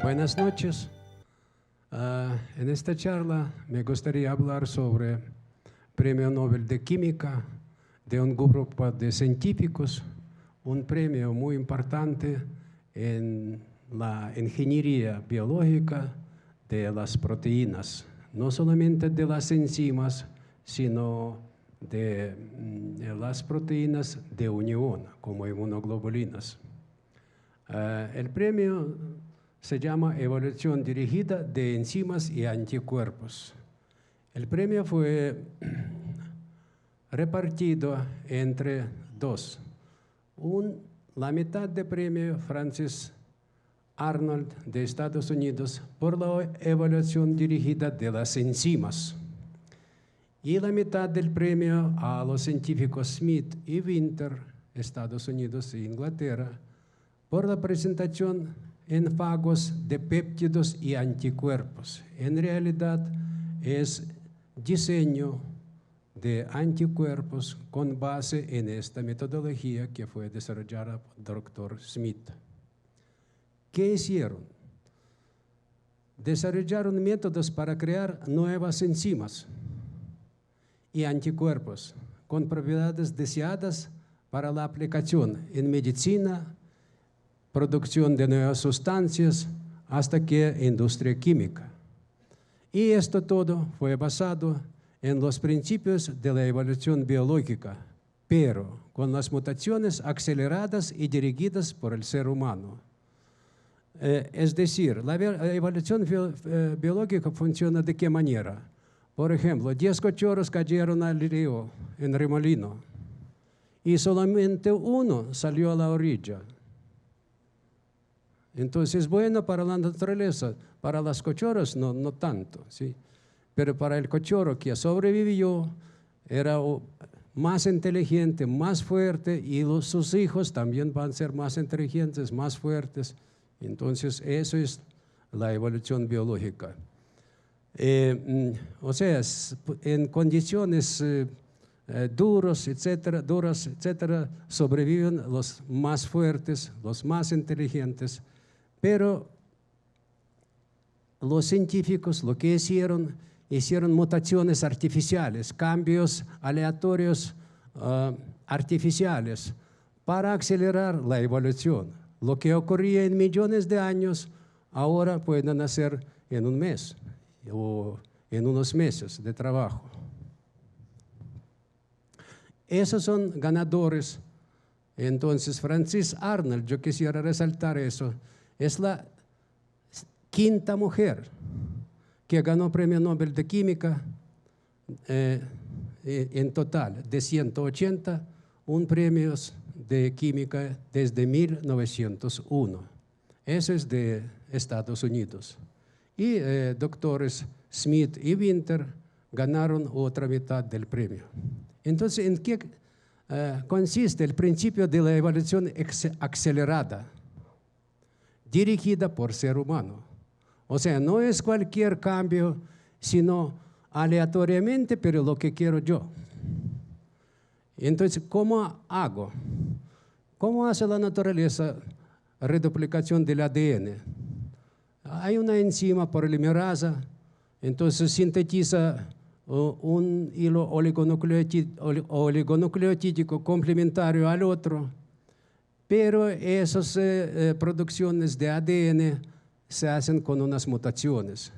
Buenas noches. En esta charla me gustaría hablar sobre Premio Nobel de Química de un grupo de científicos, un premio muy importante en la ingeniería biológica de las proteínas, no solamente de las enzimas, sino de las proteínas de unión, como inmunoglobulinas. El premio se llama Evaluación Dirigida de Enzimas y Anticuerpos. El premio fue repartido entre dos. La mitad del premio Francis Arnold de Estados Unidos por la evaluación dirigida de las enzimas. Y la mitad del premio a los científicos Smith y Winter, Estados Unidos e Inglaterra, por la presentación en fagos de péptidos y anticuerpos. En realidad es diseño de anticuerpos con base en esta metodología que fue desarrollada por el doctor Smith. ¿Qué hicieron? Desarrollaron métodos para crear nuevas enzimas y anticuerpos con propiedades deseadas para la aplicación en medicina, producción de nuevas sustancias, hasta que industria química. Y esto todo fue basado en los principios de la evolución biológica, pero con las mutaciones aceleradas y dirigidas por el ser humano. Es decir, la evolución biológica funciona de qué manera. Por ejemplo, 10 cachorros cayeron al río en remolino y solamente uno salió a la orilla. Entonces, bueno para la naturaleza, para las cachorros no tanto, ¿sí? Pero para el cachorro que sobrevivió, era más inteligente, más fuerte, y sus hijos también van a ser más inteligentes, más fuertes. Entonces, eso es la evolución biológica. O sea, en condiciones duras, etcétera, sobreviven los más fuertes, los más inteligentes. Pero los científicos lo que hicieron mutaciones artificiales, cambios aleatorios artificiales para acelerar la evolución. Lo que ocurría en millones de años, ahora pueden hacer en un mes o en unos meses de trabajo. Esos son ganadores. Entonces, Francis Arnold, yo quisiera resaltar eso, es la quinta mujer que ganó Premio Nobel de Química en total, de 181 premios de química desde 1901. Eso es de Estados Unidos. Y doctores Smith y Winter ganaron otra mitad del premio. Entonces, ¿en qué consiste el principio de la evaluación acelerada? Dirigida por ser humano. O sea, no es cualquier cambio, sino aleatoriamente, pero lo que quiero yo. Entonces, ¿cómo hago? ¿Cómo hace la naturaleza reduplicación del ADN? Hay una enzima polimerasa, entonces sintetiza un hilo oligonucleotídico complementario al otro. Pero esas producciones de ADN se hacen con unas mutaciones,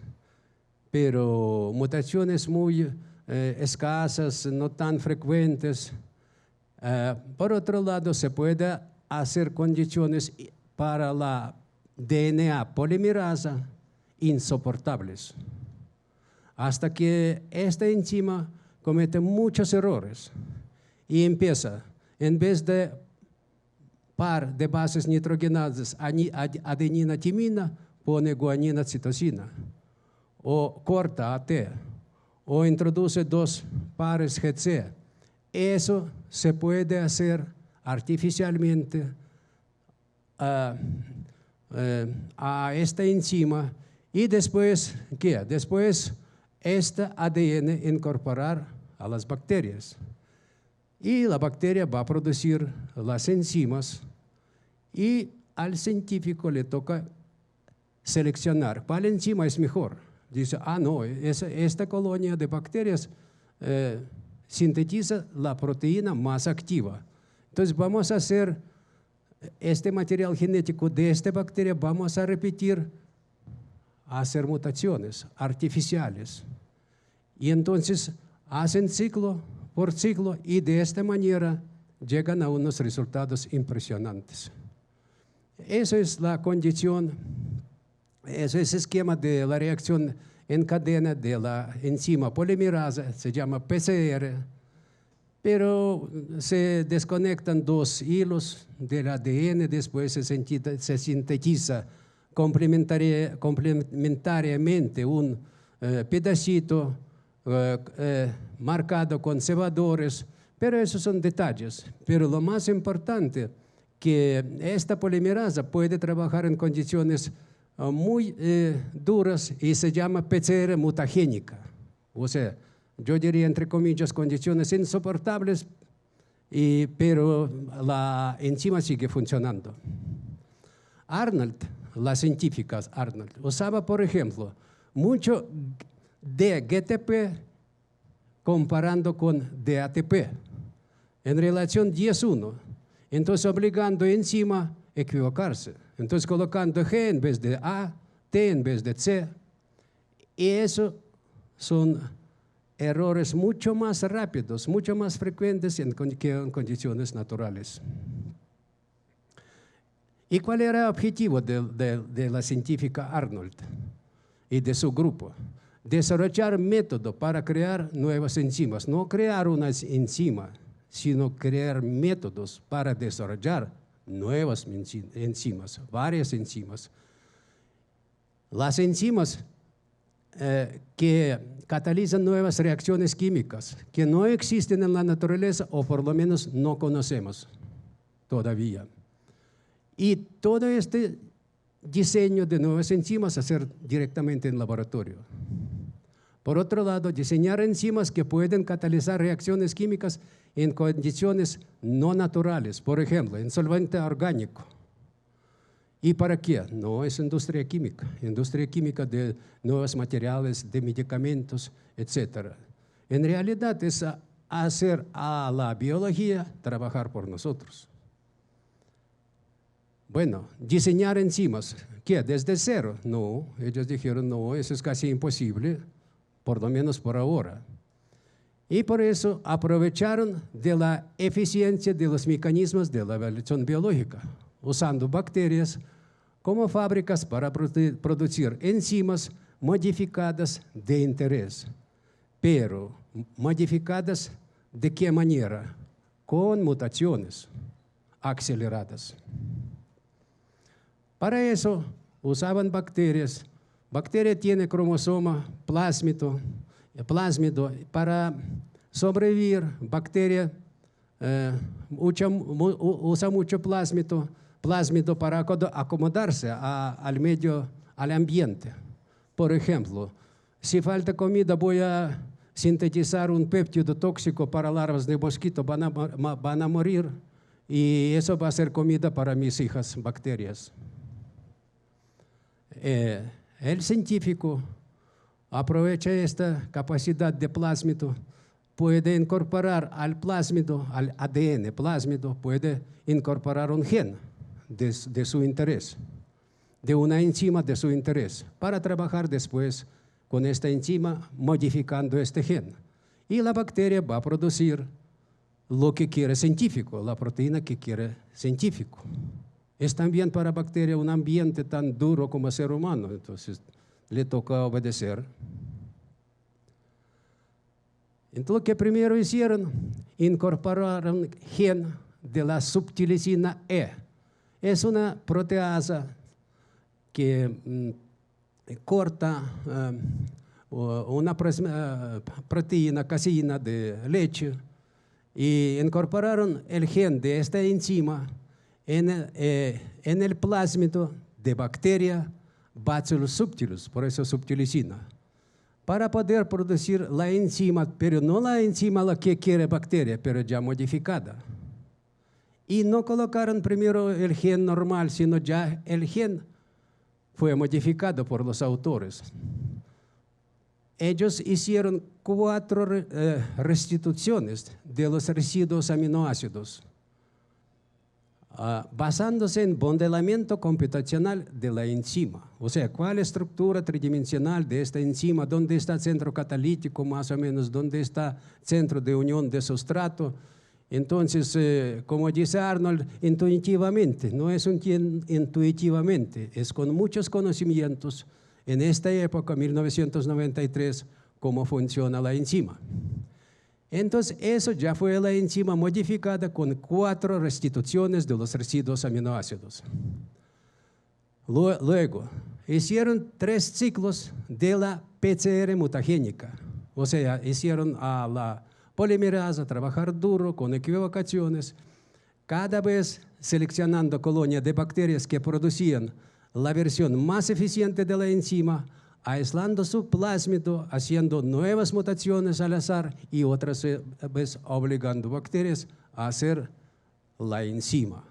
pero mutaciones muy escasas, no tan frecuentes. Por otro lado, se puede hacer condiciones para la DNA polimerasa insoportables, hasta que esta enzima comete muchos errores y empieza, en vez de par de bases nitrogenadas, adenina, timina, pone guanina, citosina, o corta AT, o introduce 2 pares GC. Eso se puede hacer artificialmente a esta enzima y después, ¿qué? Después, este ADN incorporar a las bacterias. Y la bacteria va a producir las enzimas y al científico le toca seleccionar cuál enzima es mejor. Dice, no, esta colonia de bacterias sintetiza la proteína más activa. Entonces vamos a hacer este material genético de esta bacteria, vamos a repetir, a hacer mutaciones artificiales. Y entonces hacen ciclo por ciclo y de esta manera llegan a unos resultados impresionantes. Eso es la condición, eso es el esquema de la reacción en cadena de la enzima polimerasa, se llama PCR, pero se desconectan dos hilos del ADN, después se sintetiza complementariamente un pedacito marcado con cebadores, pero esos son detalles. Pero lo más importante que esta polimerasa puede trabajar en condiciones muy duras y se llama PCR mutagénica. O sea, yo diría entre comillas condiciones insoportables, pero la enzima sigue funcionando. Arnold, la científica Arnold, usaba por ejemplo mucho de GTP comparando con DATP en relación 10:1. Entonces, obligando enzima a equivocarse. Entonces, colocando G en vez de A, T en vez de C. Y eso son errores mucho más rápidos, mucho más frecuentes que en condiciones naturales. ¿Y cuál era el objetivo de la científica Arnold y de su grupo? Desarrollar método para crear nuevas enzimas. No crear una enzima, sino crear métodos para desarrollar nuevas enzimas, varias enzimas. Las enzimas que catalizan nuevas reacciones químicas que no existen en la naturaleza o por lo menos no conocemos todavía. Y todo este diseño de nuevas enzimas hacer directamente en laboratorio. Por otro lado, diseñar enzimas que pueden catalizar reacciones químicas en condiciones no naturales, por ejemplo, en solvente orgánico. ¿Y para qué? No es industria química de nuevos materiales, de medicamentos, etc. En realidad es hacer a la biología trabajar por nosotros. Bueno, diseñar enzimas, ¿qué? ¿Desde cero? No, ellos dijeron, no, eso es casi imposible, por lo menos por ahora. Y por eso aprovecharon de la eficiencia de los mecanismos de la evolución biológica, usando bacterias como fábricas para producir enzimas modificadas de interés. Pero, ¿modificadas de qué manera? Con mutaciones aceleradas. Para eso usaban bacterias. Bacteria tiene cromosoma plásmido. Para sobrevivir, bacteria usa mucho plásmido para acomodarse al medio, al ambiente. Por ejemplo, si falta comida, voy a sintetizar un péptido tóxico para larvas de mosquito, van a morir y eso va a ser comida para mis hijas bacterias. El científico aprovecha esta capacidad de plásmido, puede incorporar al plásmido, al ADN plásmido, puede incorporar un gen de su interés, de una enzima de su interés, para trabajar después con esta enzima modificando este gen. Y la bacteria va a producir lo que quiere científico, la proteína que quiere científico. Es también para bacteria un ambiente tan duro como el ser humano, entonces le toca obedecer. Entonces, lo que primero hicieron, incorporaron gen de la subtilisina E. Es una proteasa que corta una proteína caseína de leche y incorporaron el gen de esta enzima en el plásmido de bacteria Bacillus subtilis, por eso subtilisina, para poder producir la enzima, pero no la enzima la que quiere bacteria, pero ya modificada. Y no colocaron primero el gen normal, sino ya el gen fue modificado por los autores. Ellos hicieron 4 restituciones de los residuos aminoácidos, basándose en modelamiento computacional de la enzima. O sea, cuál estructura tridimensional de esta enzima, dónde está el centro catalítico, más o menos, dónde está el centro de unión de sustrato. Entonces, como dice Arnold, intuitivamente, no es intuitivamente, es con muchos conocimientos en esta época, 1993, cómo funciona la enzima. Entonces, eso ya fue la enzima modificada con 4 restituciones de los residuos aminoácidos. Luego, hicieron 3 ciclos de la PCR mutagénica, o sea, hicieron a la polimerasa trabajar duro con equivocaciones, cada vez seleccionando colonias de bacterias que producían la versión más eficiente de la enzima, aislando su plásmido, haciendo nuevas mutaciones al azar y otras vez obligando bacterias a hacer la enzima.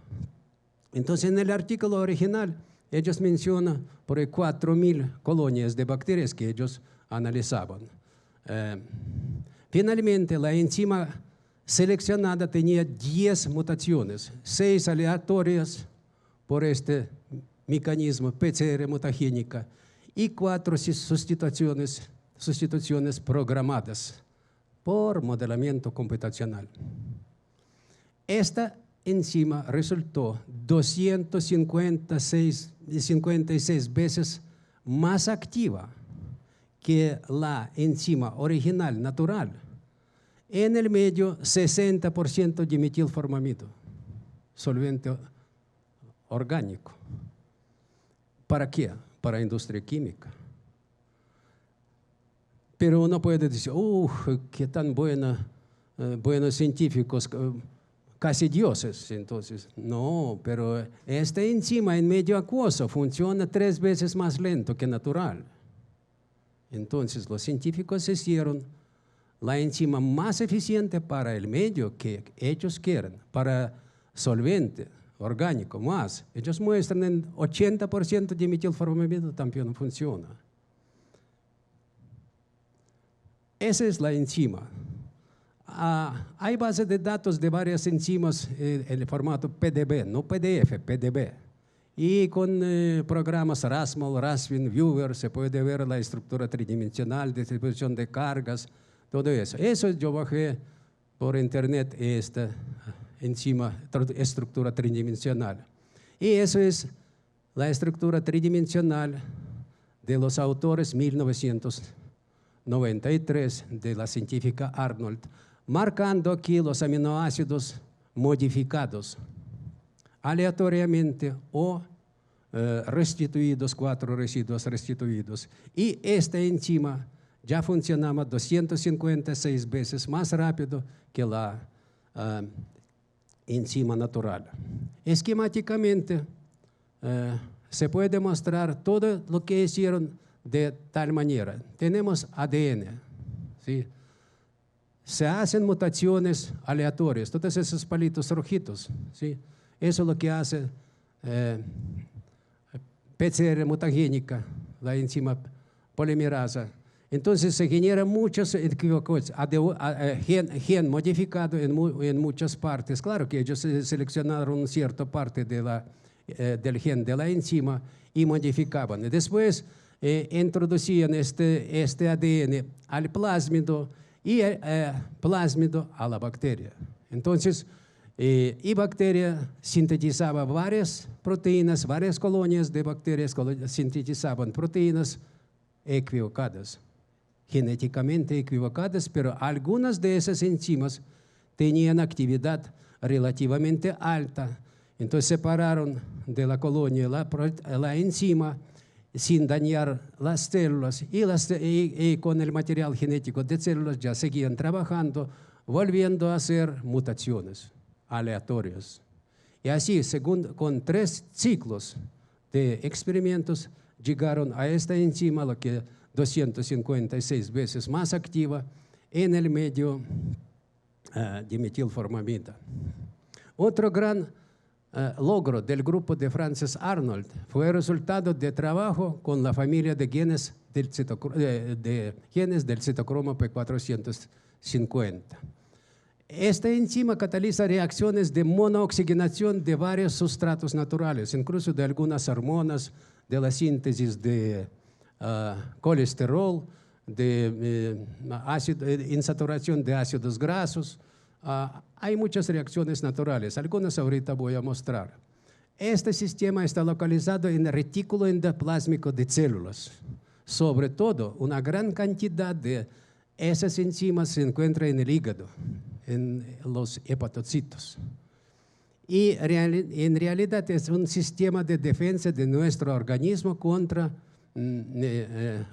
Entonces, en el artículo original, ellos mencionan por ahí 4.000 colonias de bacterias que ellos analizaban. Finalmente, la enzima seleccionada tenía 10 mutaciones, 6 aleatorias por este mecanismo PCR mutagénica y 4 sustituciones programadas por modelamiento computacional. Esta enzima resultó 256 veces más activa que la enzima original natural. En el medio, 60% de metilformamido, solvente orgánico. ¿Para qué? Para industria química. Pero uno puede decir, qué tan buenos científicos, casi dioses. Entonces, no, pero esta enzima en medio acuoso funciona 3 veces más lento que natural. Entonces, los científicos hicieron la enzima más eficiente para el medio que ellos quieren, para solvente orgánico más. Ellos muestran en 80% de metilformamido también funciona. Esa es la enzima. Hay bases de datos de varias enzimas en el formato PDB, no PDF, PDB. Y con programas Rasmol, Rasvin, Viewer, se puede ver la estructura tridimensional, distribución de cargas, todo eso. Eso yo bajé por internet esta enzima, estructura tridimensional. Y eso es la estructura tridimensional de los autores 1993 de la científica Arnold, marcando aquí los aminoácidos modificados aleatoriamente o restituidos, 4 residuos restituidos. Y esta enzima ya funcionaba 256 veces más rápido que la enzima natural. Esquemáticamente se puede mostrar todo lo que hicieron de tal manera. Tenemos ADN, ¿sí? Se hacen mutaciones aleatorias, todos esos palitos rojitos, ¿sí? Eso es lo que hace PCR mutagénica, la enzima polimerasa. Entonces se generan muchos equívocos, gen modificado en muchas partes. Claro que ellos seleccionaron cierta parte del gen de la enzima y modificaban. Y después introducían este ADN al plásmido y plásmido a la bacteria. Entonces, y bacteria sintetizaba varias proteínas, varias colonias de bacterias sintetizaban proteínas equivocadas, genéticamente equivocadas, pero algunas de esas enzimas tenían actividad relativamente alta. Entonces separaron de la colonia la enzima sin dañar las células y con el material genético de células ya seguían trabajando, volviendo a hacer mutaciones aleatorias. Y así, con 3 ciclos de experimentos, llegaron a esta enzima, la que 256 veces más activa en el medio de metilformamida. Otro gran logro del grupo de Frances Arnold fue resultado de trabajo con la familia de genes del citocromo P450. Esta enzima cataliza reacciones de monooxigenación de varios sustratos naturales, incluso de algunas hormonas, de la síntesis de colesterol, de insaturación de ácidos grasos. Hay muchas reacciones naturales, algunas ahorita voy a mostrar. Este sistema está localizado en el retículo endoplásmico de células. Sobre todo, una gran cantidad de esas enzimas se encuentra en el hígado, en los hepatocitos. Y en realidad es un sistema de defensa de nuestro organismo contra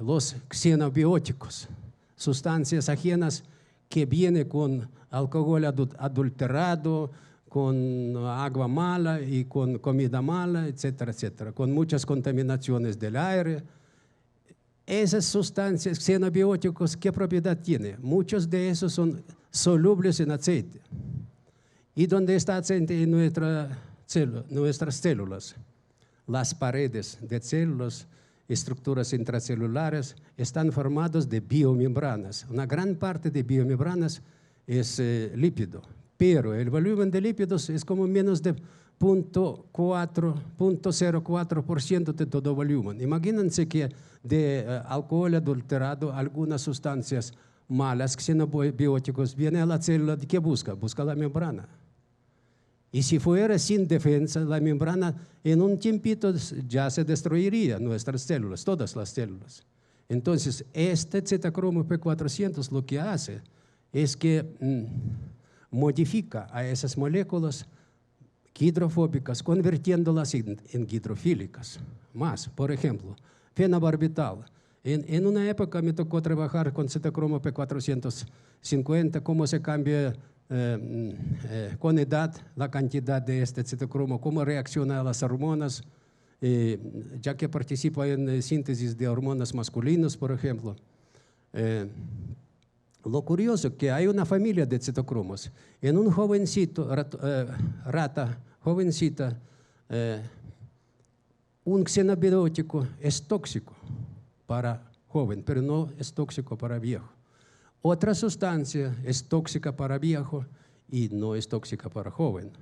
los xenobióticos, sustancias ajenas que vienen con alcohol adulterado, con agua mala y con comida mala, etcétera, etcétera, con muchas contaminaciones del aire. Esas sustancias xenobióticos, ¿qué propiedad tienen? Muchos de esos son solubles en aceite. ¿Y dónde está aceite en nuestras células? Las paredes de células, estructuras intracelulares, están formadas de biomembranas. Una gran parte de biomembranas es lípido, pero el volumen de lípidos es como menos de 0.04% de todo volumen. Imagínense que de alcohol adulterado, algunas sustancias malas, xenobióticos, vienen a la célula, ¿qué busca? Busca la membrana. Y si fuera sin defensa, la membrana en un tiempito ya se destruiría nuestras células, todas las células. Entonces, este citocromo P400 lo que hace es que modifica a esas moléculas hidrofóbicas, convirtiéndolas en hidrofílicas. Más, por ejemplo, fenobarbital. En una época me tocó trabajar con citocromo P450, cómo se cambia con edad la cantidad de este citocromo, cómo reacciona a las hormonas, ya que participa en síntesis de hormonas masculinas, por ejemplo. Lo curioso es que hay una familia de citocromos. En un jovencito, rata jovencita, un xenobiótico es tóxico para joven, pero no es tóxico para viejo. Otra sustancia es tóxica para viejo y no es tóxica para joven.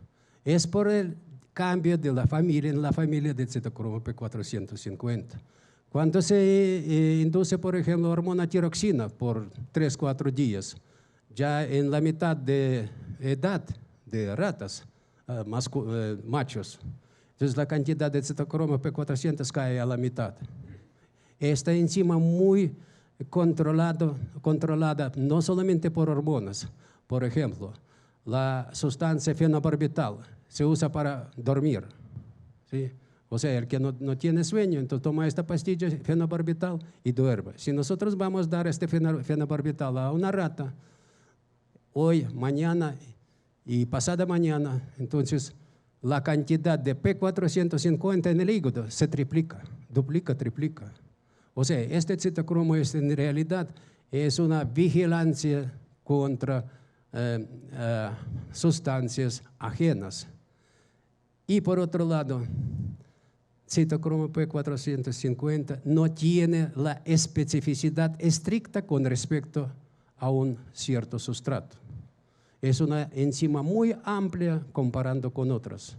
Es por el cambio de la familia en la familia del citocromo P450. Cuando se induce, por ejemplo, hormona tiroxina por 3-4 días, ya en la mitad de edad de ratas, machos, entonces la cantidad de citocromo P400 cae a la mitad. Esta enzima muy controlada no solamente por hormonas. Por ejemplo, la sustancia fenobarbital se usa para dormir, ¿sí? O sea, el que no tiene sueño, entonces toma esta pastilla fenobarbital y duerme. Si nosotros vamos a dar este fenobarbital a una rata, hoy, mañana y pasada mañana, entonces la cantidad de P450 en el hígado se triplica, duplica, triplica. O sea, este citocromo en realidad es una vigilancia contra sustancias ajenas. Y por otro lado, citocromo P450 no tiene la especificidad estricta con respecto a un cierto sustrato. Es una enzima muy amplia comparando con otras.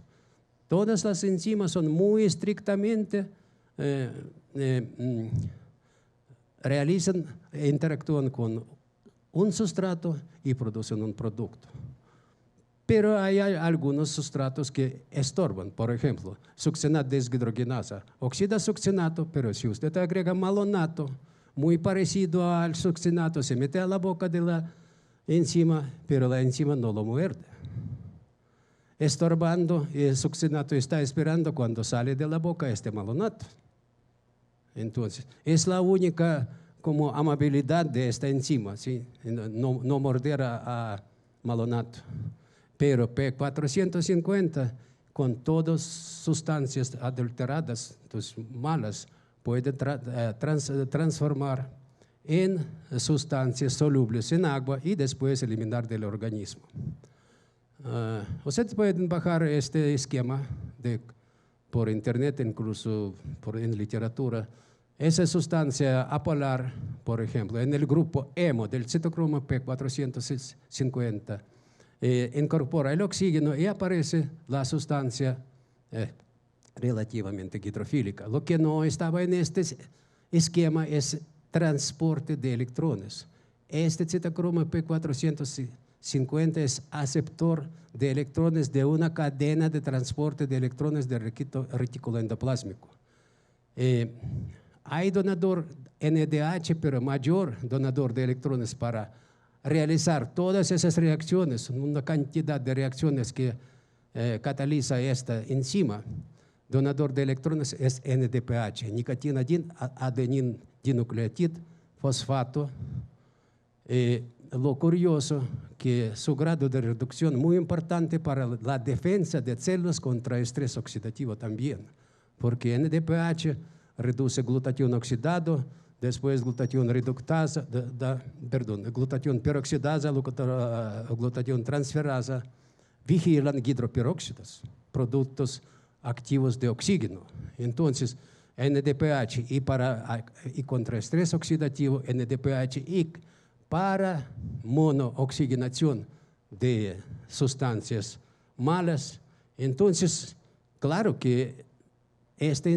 Todas las enzimas son muy estrictamente realizan e interactúan con un sustrato y producen un producto. Pero hay algunos sustratos que estorban. Por ejemplo, succinat deshidrogenasa. Oxida succinato, pero si usted agrega malonato, muy parecido al succinato, se mete a la boca de la enzima, pero la enzima no lo muerde. Estorbando, y el succinato está esperando cuando sale de la boca este malonato. Entonces, es la única como amabilidad de esta enzima, ¿sí? No morder a malonato. Pero P450, con todas sustancias adulteradas, entonces malas, puede transformar en sustancias solubles en agua y después eliminar del organismo. Ustedes pueden bajar este esquema por internet, incluso en literatura. Esa sustancia apolar, por ejemplo, en el grupo hemo del citocromo P450, incorpora el oxígeno y aparece la sustancia relativamente hidrofílica. Lo que no estaba en este esquema es transporte de electrones. Este citocromo P450 es aceptor de electrones de una cadena de transporte de electrones del retículo endoplásmico. Hay donador NADH, pero mayor donador de electrones para realizar todas esas reacciones, una cantidad de reacciones que cataliza esta enzima. Donador de electrones es NDPH, nicotina, adenin, dinucleotid, fosfato. Lo curioso que su grado de reducción muy importante para la defensa de células contra estrés oxidativo también, porque NDPH reduce glutatión oxidado, después glutatión reductasa, glutatión peroxidasa, glutatión transferasa, vigilan hidroperóxidos, productos activos de oxígeno. Entonces, NDPH y contra estrés oxidativo, NDPH y para monooxigenación de sustancias malas. Entonces, claro que esta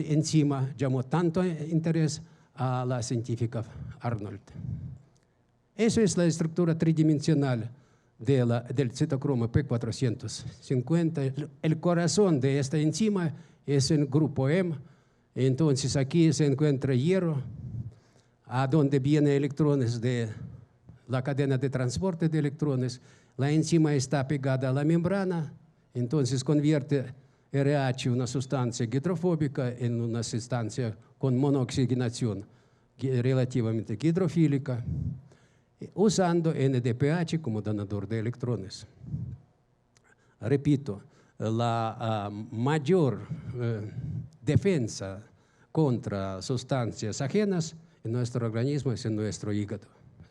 enzima llamó tanto interés a la científica Arnold. Esa es la estructura tridimensional del citocromo P450. El corazón de esta enzima es el grupo M. Entonces aquí se encuentra hierro, a donde vienen electrones de la cadena de transporte de electrones. La enzima está pegada a la membrana, entonces convierte RH, una sustancia hidrofóbica, en una sustancia con monooxigenación relativamente hidrofílica, usando NDPH como donador de electrones. Repito, la mayor defensa contra sustancias ajenas en nuestro organismo es en nuestro hígado.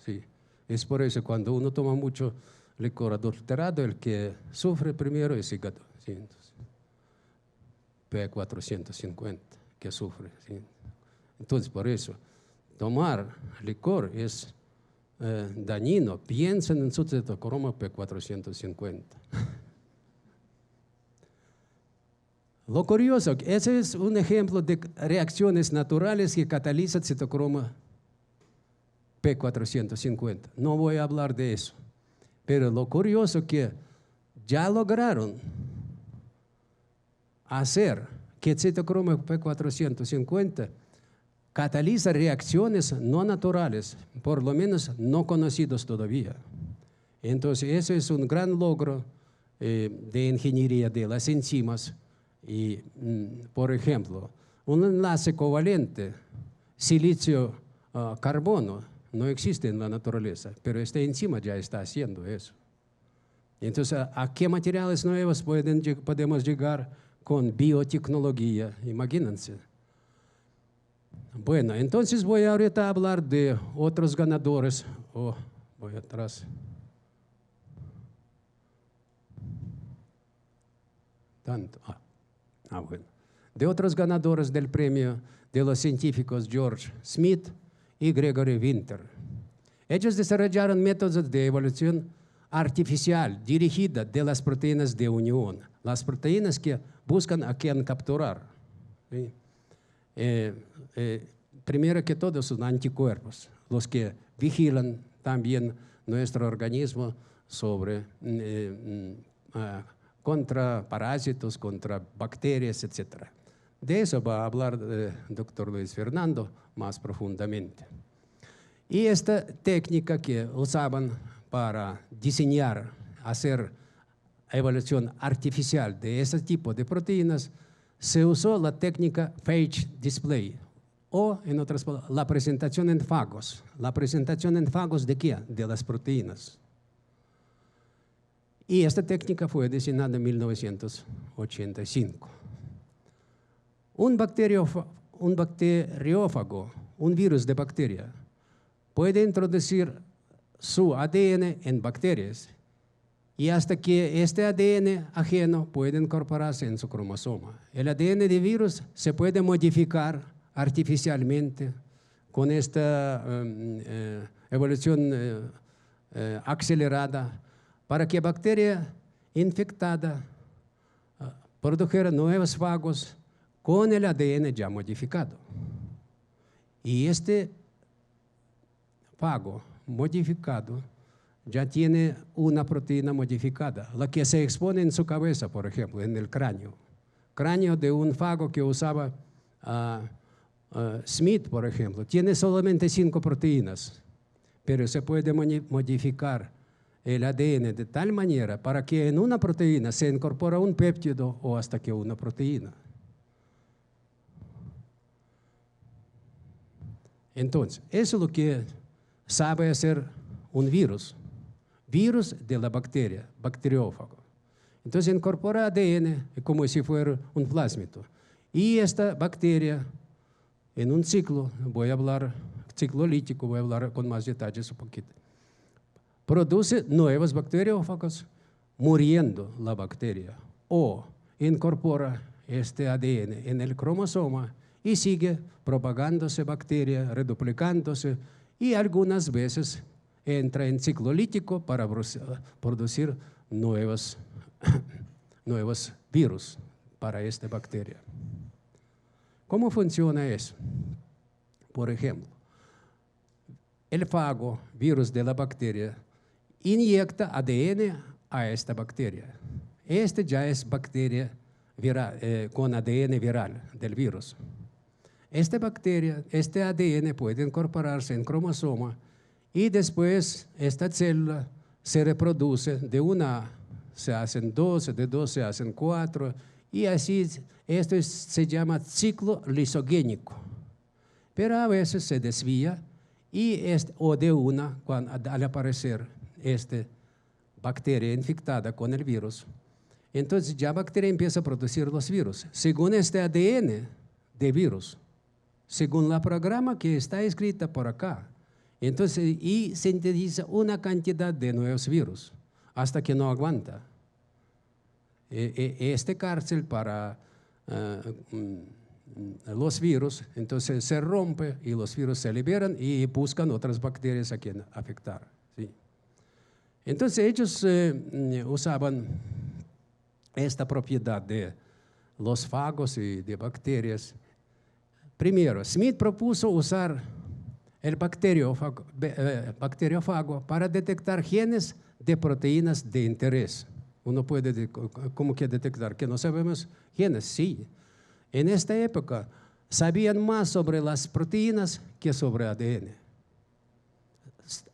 Sí. Es por eso cuando uno toma mucho licor adulterado, el que sufre primero es hígado. Sí. Entonces, P450 que sufre. ¿Sí? Entonces, por eso, tomar licor es dañino. Piensen en su citocromo P450. Lo curioso, ese es un ejemplo de reacciones naturales que catalizan el citocromo P450. No voy a hablar de eso. Pero lo curioso que ya lograron hacer que el citocromo P450 cataliza reacciones no naturales, por lo menos no conocidos todavía. Entonces, eso es un gran logro de ingeniería de las enzimas. Y, por ejemplo, un enlace covalente, silicio-carbono, no existe en la naturaleza, pero esta enzima ya está haciendo eso. Entonces, ¿a qué materiales nuevos podemos llegar con biotecnología? Imagínense. Bueno, entonces voy ahorita a hablar de otros ganadores. Voy atrás. Tanto. Bueno. De otros ganadores del premio de los científicos George Smith y Gregory Winter. Ellos desarrollaron métodos de evolución artificial dirigida de las proteínas de unión, las proteínas que buscan a quien capturar. ¿Sí? Primero que todo son anticuerpos, los que vigilan también nuestro organismo contra parásitos, contra bacterias, etc. De eso va a hablar el doctor Luis Fernando más profundamente. Y esta técnica que usaban para diseñar, hacer evolución artificial de ese tipo de proteínas, se usó la técnica phage display, o en otras palabras, la presentación en fagos. ¿La presentación en fagos de qué? De las proteínas. Y esta técnica fue diseñada en 1985. Un bacteriófago, un virus de bacteria, puede introducir su ADN en bacterias y hasta que este ADN ajeno puede incorporarse en su cromosoma. El ADN de virus se puede modificar artificialmente con esta evolución acelerada para que la bacteria infectada produjera nuevos fagos con el ADN ya modificado. Y este fago modificado ya tiene una proteína modificada, la que se expone en su cabeza, por ejemplo, en el cráneo. Cráneo de un fago que usaba Smith, por ejemplo, tiene solamente 5 proteínas, pero se puede modificar el ADN de tal manera para que en una proteína se incorpore un péptido o hasta que una proteína. Entonces, eso es lo que sabe hacer un virus de la bacteria, bacteriófago. Entonces incorpora ADN como si fuera un plásmido. Y esta bacteria, en un ciclo, voy a hablar, ciclo lítico, voy a hablar con más detalles un poquito, produce nuevos bacteriófagos muriendo la bacteria o incorpora este ADN en el cromosoma y sigue propagándose bacteria, reduplicándose y algunas veces entra en ciclo lítico para producir nuevos virus para esta bacteria. ¿Cómo funciona eso? Por ejemplo, el fago, virus de la bacteria, inyecta ADN a esta bacteria. Esta ya es bacteria viral, con ADN viral del virus. Esta bacteria, este ADN puede incorporarse en cromosoma y después esta célula se reproduce, de una se hacen 2, de 2 se hacen 4, y así esto se llama ciclo lisogénico. Pero a veces se desvía o de una, al aparecer esta bacteria infectada con el virus, entonces ya la bacteria empieza a producir los virus, según este ADN de virus, según la programa que está escrita por acá. Entonces, y sintetiza una cantidad de nuevos virus hasta que no aguanta. Este cárcel para los virus, entonces se rompe y los virus se liberan y buscan otras bacterias a quien afectar. ¿Sí? Entonces ellos usaban esta propiedad de los fagos y de bacterias. Primero, Smith propuso usar el bacteriófago para detectar genes de proteínas de interés. Uno puede, ¿cómo que detectar? ¿Que no sabemos genes? Sí. En esta época sabían más sobre las proteínas que sobre ADN.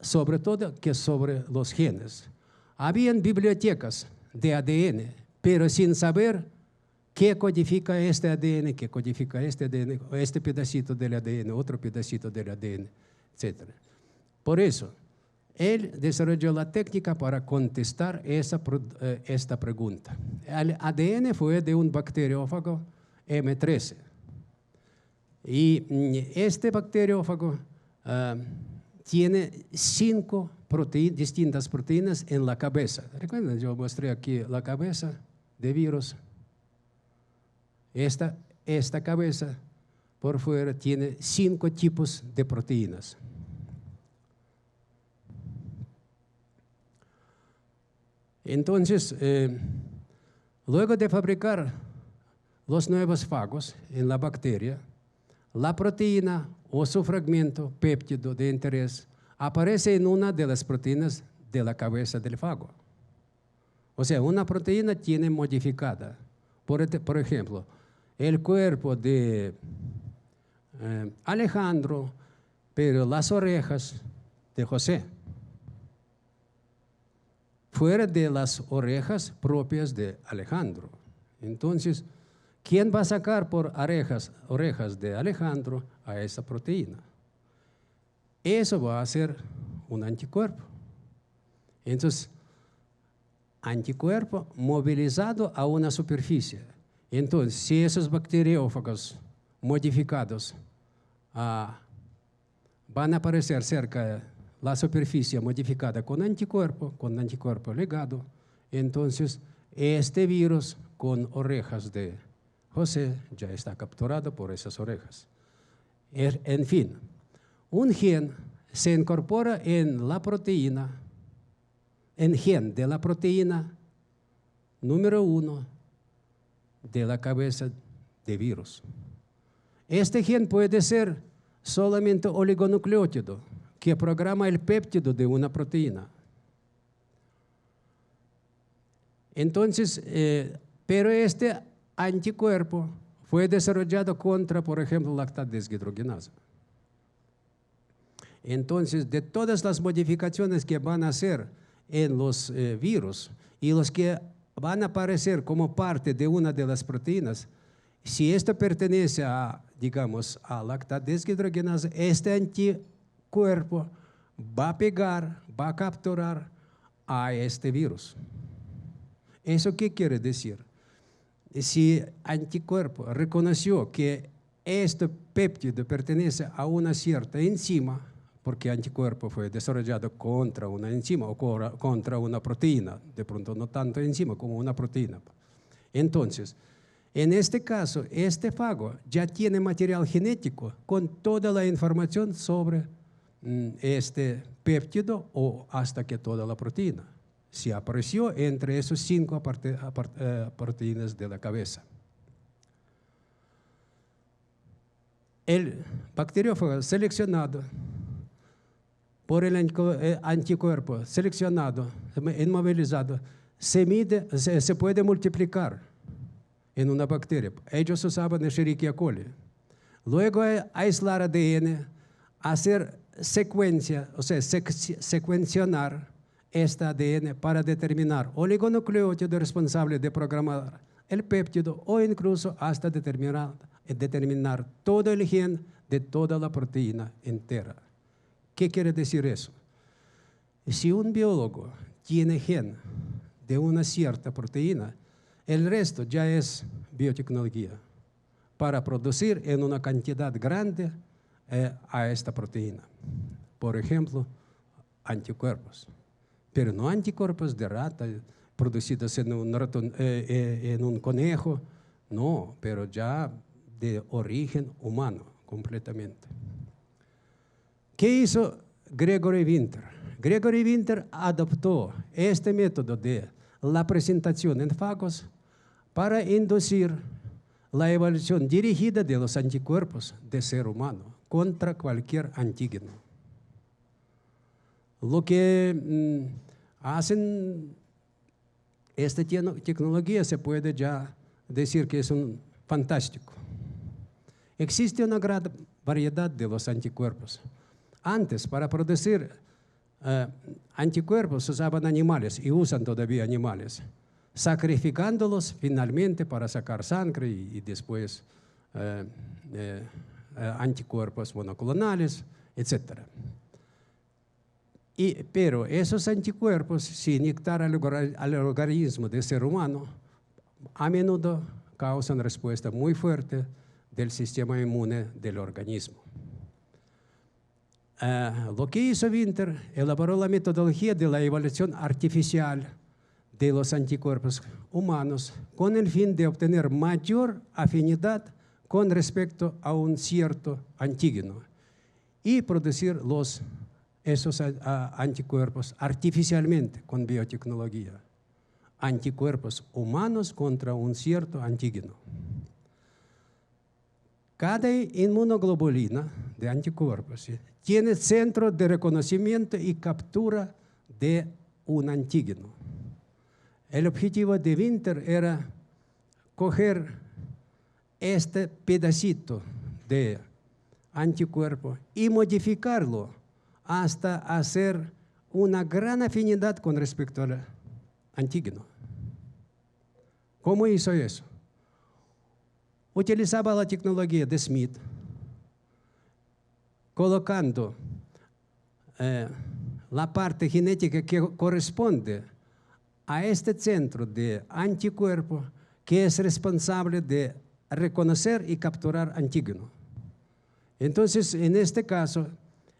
Sobre todo que sobre los genes. Habían bibliotecas de ADN, pero sin saber qué codifica este ADN, qué codifica este ADN, este pedacito del ADN, otro pedacito del ADN, etc. Por eso, él desarrolló la técnica para contestar esta pregunta. El ADN fue de un bacteriófago M13. Y este bacteriófago tiene 5 distintas proteínas en la cabeza. Recuerden, yo mostré aquí la cabeza de virus. Esta cabeza por fuera tiene 5 tipos de proteínas. Entonces, luego de fabricar los nuevos fagos en la bacteria, la proteína o su fragmento péptido de interés aparece en una de las proteínas de la cabeza del fago. O sea, una proteína tiene modificada. Por ejemplo, el cuerpo de Alejandro, pero las orejas de José, fuera de las orejas propias de Alejandro. Entonces, ¿quién va a sacar por orejas de Alejandro a esa proteína? Eso va a ser un anticuerpo. Entonces, anticuerpo movilizado a una superficie. Entonces, si esos bacteriófagos modificados van a aparecer cerca de la superficie modificada con anticuerpo ligado, Entonces, este virus con orejas de José ya está capturado por esas orejas. En fin, un gen se incorpora en la proteína, en gen de la proteína número 1 de la cabeza de virus. Este gen puede ser solamente oligonucleótido, que programa el péptido de una proteína. Entonces, pero este anticuerpo fue desarrollado contra, por ejemplo, lactate deshidrogenasa. Entonces, de todas las modificaciones que van a hacer en los virus y los que van a aparecer como parte de una de las proteínas, si esto pertenece a, digamos, a lactate deshidrogenasa, este anticuerpo va a pegar, va a capturar a este virus. ¿Eso qué quiere decir? Si anticuerpo reconoció que este péptido pertenece a una cierta enzima, porque anticuerpo fue desarrollado contra una enzima o contra una proteína, de pronto no tanto enzima como una proteína. Entonces, en este caso, este fago ya tiene material genético con toda la información sobre este péptido o hasta que toda la proteína. Se apareció entre esos 5 proteínas de la cabeza. El bacteriófago seleccionado por el anticuerpo, seleccionado, inmovilizado, se puede multiplicar en una bacteria. Ellos usaban Escherichia coli. Luego aislar ADN, hacer secuencia, o sea, secuenciar este ADN para determinar oligonucleótido responsable de programar el péptido o incluso hasta determinar todo el gen de toda la proteína entera. ¿Qué quiere decir eso? Si un biólogo tiene gen de una cierta proteína, el resto ya es biotecnología para producir en una cantidad grande a esta proteína. Por ejemplo, anticuerpos. Pero no anticuerpos de rata producidos en un conejo, no, pero ya de origen humano completamente. ¿Qué hizo Gregory Winter? Gregory Winter adoptó este método de la presentación en fagos para inducir la evaluación dirigida de los anticuerpos del ser humano contra cualquier antígeno. Lo que hacen esta tecnología se puede ya decir que es fantástico. Existe una gran variedad de los anticuerpos. Antes, para producir anticuerpos usaban animales y usan todavía animales, sacrificándolos finalmente para sacar sangre y después anticuerpos monoclonales, etc. Pero esos anticuerpos, si inyectar al organismo del ser humano, a menudo causan respuesta muy fuerte del sistema inmune del organismo. Lo que hizo Winter, elaboró la metodología de la evaluación artificial de los anticuerpos humanos con el fin de obtener mayor afinidad con respecto a un cierto antígeno y producir esos anticuerpos artificialmente con biotecnología. Anticuerpos humanos contra un cierto antígeno. Cada inmunoglobulina de anticuerpos tiene centro de reconocimiento y captura de un antígeno. El objetivo de Winter era coger este pedacito de anticuerpo y modificarlo hasta hacer una gran afinidad con respecto al antígeno. ¿Cómo hizo eso? Utilizaba la tecnología de Smith, colocando la parte genética que corresponde a este centro de anticuerpo que es responsable de reconocer y capturar antígeno. Entonces, en este caso,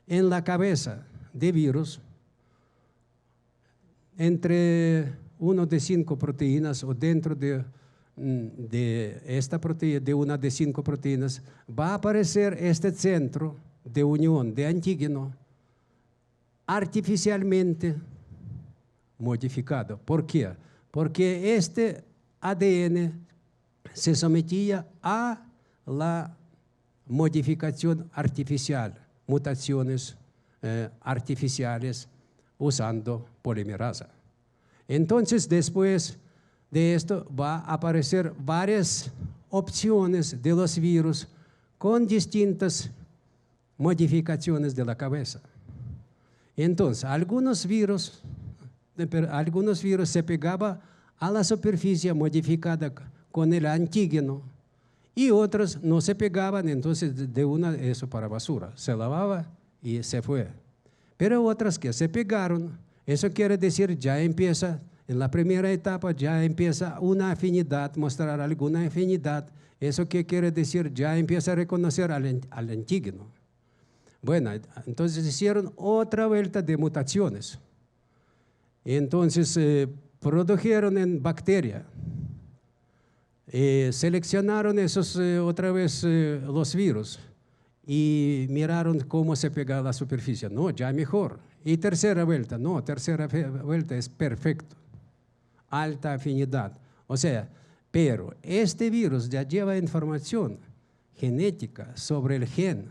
en la cabeza de virus, entre una de 5 proteínas o dentro de esta proteína, de una de 5 proteínas, va a aparecer este centro de unión de antígeno artificialmente modificado. ¿Por qué? Porque este ADN se sometía a la modificación artificial, mutaciones artificiales usando polimerasa. Entonces, después de esto va a aparecer varias opciones de los virus con distintas modificaciones de la cabeza. Entonces, algunos virus se pegaban a la superficie modificada con el antígeno y otros no se pegaban, entonces eso para basura, se lavaba y se fue. Pero otras que se pegaron, eso quiere decir ya empieza, en la primera etapa ya empieza una afinidad, mostrar alguna afinidad. ¿Eso qué quiere decir? Ya empieza a reconocer al antígeno. Bueno, entonces hicieron otra vuelta de mutaciones. Entonces produjeron en bacteria. Seleccionaron esos otra vez los virus y miraron cómo se pega a la superficie. No, ya mejor. Y tercera vuelta, no, tercera vuelta es perfecto. Alta afinidad. O sea, pero este virus ya lleva información genética sobre el gen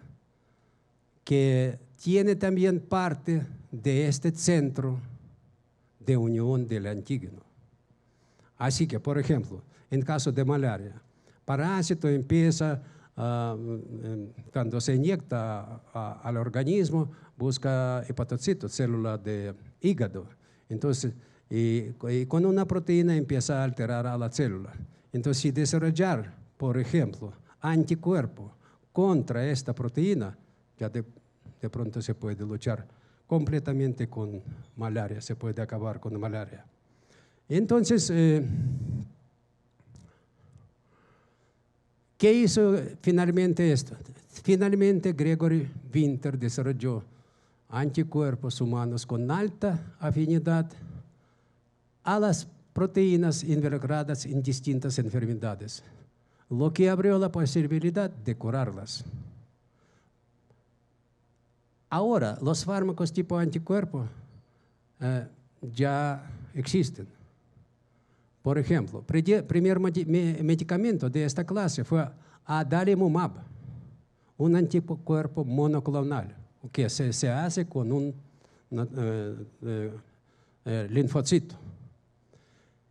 que tiene también parte de este centro de unión del antígeno. Así que, por ejemplo, en caso de malaria, parásito empieza, cuando se inyecta al organismo, busca hepatocitos, célula de hígado. Entonces, y con una proteína empieza a alterar a la célula. Entonces, si desarrollar, por ejemplo, anticuerpo contra esta proteína, ya de pronto se puede luchar completamente con malaria, se puede acabar con malaria. Entonces, ¿qué hizo finalmente esto? Finalmente Gregory Winter desarrolló anticuerpos humanos con alta afinidad a las proteínas involucradas en distintas enfermedades, lo que abrió la posibilidad de curarlas. Ahora, los fármacos tipo anticuerpo ya existen. Por ejemplo, el primer medicamento de esta clase fue adalimumab, un anticuerpo monoclonal, que se hace con un linfocito.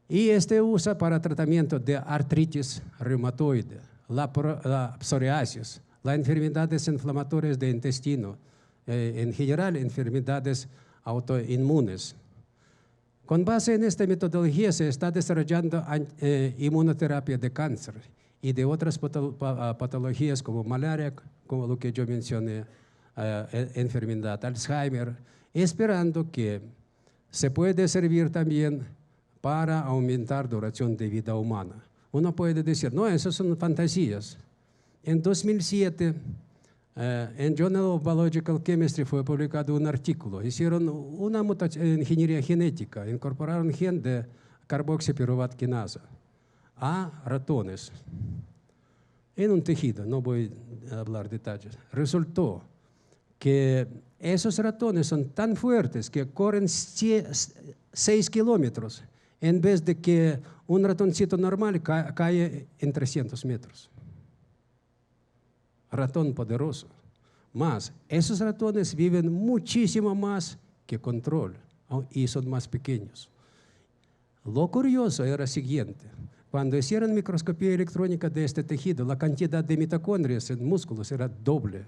Y este usa para tratamiento de artritis reumatoide, la psoriasis, las enfermedades inflamatorias del intestino, en general enfermedades autoinmunes. Con base en esta metodología se está desarrollando inmunoterapia de cáncer y de otras patologías como malaria, como lo que yo mencioné, enfermedad Alzheimer, esperando que se puede servir también para aumentar duración de vida humana. Uno puede decir, no, esas son fantasías. En 2007, en Journal of Biological Chemistry fue publicado un artículo. Hicieron una ingeniería genética, incorporaron gen de carboxipiruvato a ratones en un tejido, no voy a hablar detalles. Resultó que esos ratones son tan fuertes que corren 6 kilómetros en vez de que un ratoncito normal cae en 300 metros. Ratón poderoso. Más, esos ratones viven muchísimo más que control y son más pequeños. Lo curioso era lo siguiente. Cuando hicieron microscopía electrónica de este tejido, la cantidad de mitocondrias en músculos era doble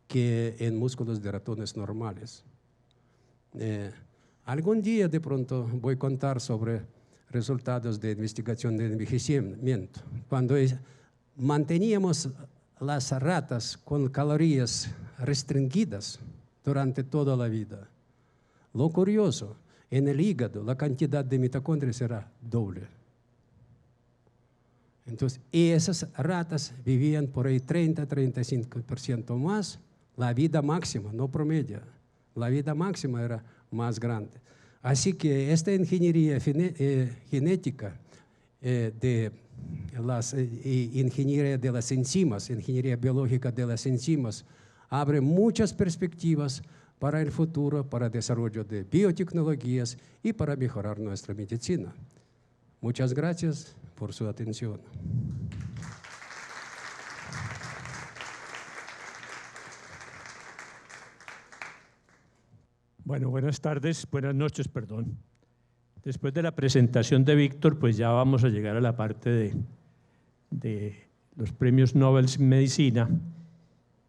que en músculos de ratones normales. Algún día de pronto voy a contar sobre resultados de investigación de envejecimiento. Cuando manteníamos las ratas con calorías restringidas durante toda la vida. Lo curioso, en el hígado la cantidad de mitocondrias era doble. Entonces, y esas ratas vivían por ahí 30-35% más. La vida máxima, no promedio, la vida máxima era más grande. Así que esta ingeniería genética de ingeniería de las enzimas, ingeniería biológica de las enzimas, abre muchas perspectivas para el futuro, para el desarrollo de biotecnologías y para mejorar nuestra medicina. Muchas gracias por su atención. Bueno, buenas tardes, buenas noches, perdón. Después de la presentación de Víctor, pues ya vamos a llegar a la parte de los premios Nobel en medicina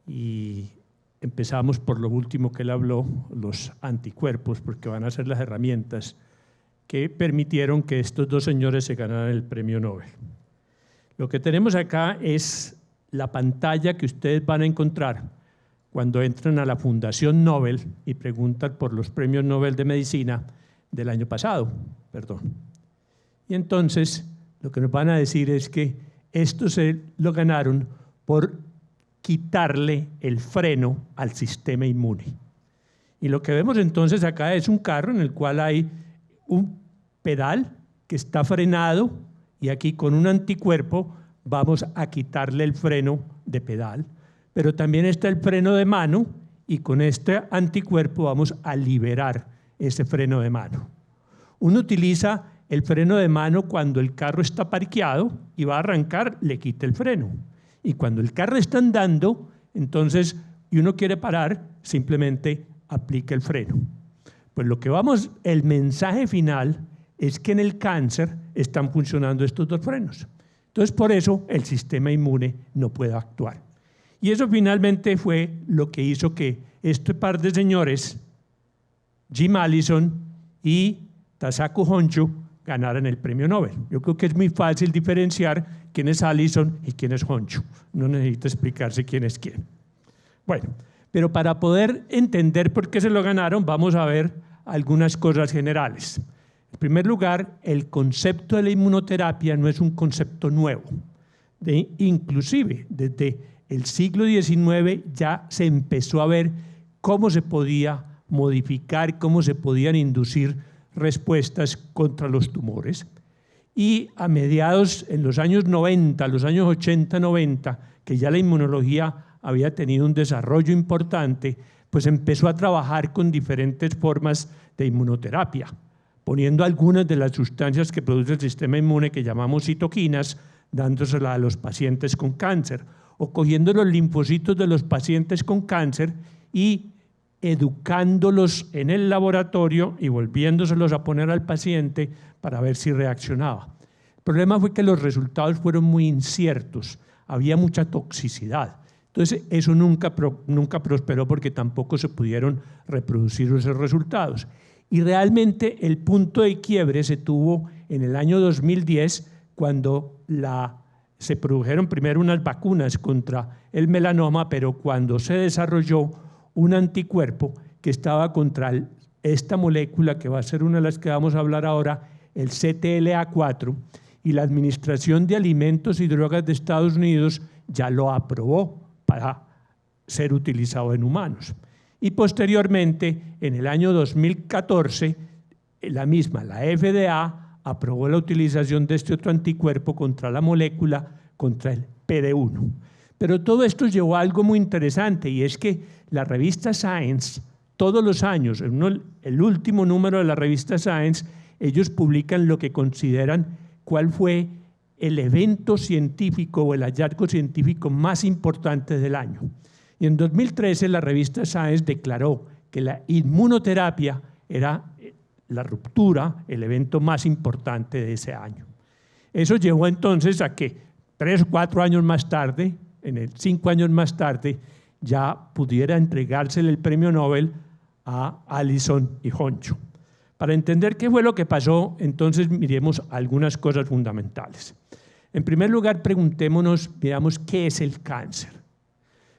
y empezamos por lo último que él habló, los anticuerpos, porque van a ser las herramientas que permitieron que estos dos señores se ganaran el premio Nobel. Lo que tenemos acá es la pantalla que ustedes van a encontrar cuando entran a la Fundación Nobel y preguntan por los premios Nobel de Medicina del año pasado, perdón. Y entonces lo que nos van a decir es que esto se lo ganaron por quitarle el freno al sistema inmune. Y lo que vemos entonces acá es un carro en el cual hay un pedal que está frenado y aquí con un anticuerpo vamos a quitarle el freno de pedal. Pero también está el freno de mano y con este anticuerpo vamos a liberar ese freno de mano. Uno utiliza el freno de mano cuando el carro está parqueado y va a arrancar, le quita el freno. Y cuando el carro está andando, entonces, y uno quiere parar, simplemente aplica el freno. Pues lo que el mensaje final es que en el cáncer están funcionando estos dos frenos. Entonces, por eso el sistema inmune no puede actuar. Y eso finalmente fue lo que hizo que este par de señores, Jim Allison y Takashi Honcho, ganaran el premio Nobel. Yo creo que es muy fácil diferenciar quién es Allison y quién es Honcho. No necesita explicarse quién es quién. Bueno, pero para poder entender por qué se lo ganaron, vamos a ver algunas cosas generales. En primer lugar, el concepto de la inmunoterapia no es un concepto nuevo. Inclusive, desde el siglo XIX ya se empezó a ver cómo se podía modificar, cómo se podían inducir respuestas contra los tumores. Y a mediados, en los años 90, los años 80-90, que ya la inmunología había tenido un desarrollo importante, pues empezó a trabajar con diferentes formas de inmunoterapia, poniendo algunas de las sustancias que produce el sistema inmune que llamamos citoquinas, dándosela a los pacientes con cáncer, o cogiendo los linfocitos de los pacientes con cáncer y educándolos en el laboratorio y volviéndoselos a poner al paciente para ver si reaccionaba. El problema fue que los resultados fueron muy inciertos, había mucha toxicidad. Entonces eso nunca prosperó porque tampoco se pudieron reproducir esos resultados. Y realmente el punto de quiebre se tuvo en el año 2010 cuando se produjeron primero unas vacunas contra el melanoma, pero cuando se desarrolló un anticuerpo que estaba contra esta molécula, que va a ser una de las que vamos a hablar ahora, el CTLA4, y la Administración de Alimentos y Drogas de Estados Unidos ya lo aprobó para ser utilizado en humanos. Y posteriormente, en el año 2014, la FDA, aprobó la utilización de este otro anticuerpo contra la molécula, contra el PD1. Pero todo esto llevó a algo muy interesante y es que la revista Science, todos los años, el último número de la revista Science, ellos publican lo que consideran cuál fue el evento científico o el hallazgo científico más importante del año. Y en 2013 la revista Science declaró que la inmunoterapia era la ruptura, el evento más importante de ese año. Eso llevó entonces a que 3 o 4 años más tarde, 5 años más tarde, ya pudiera entregársele el premio Nobel a Allison y Honcho. Para entender qué fue lo que pasó, entonces miremos algunas cosas fundamentales. En primer lugar, miramos qué es el cáncer.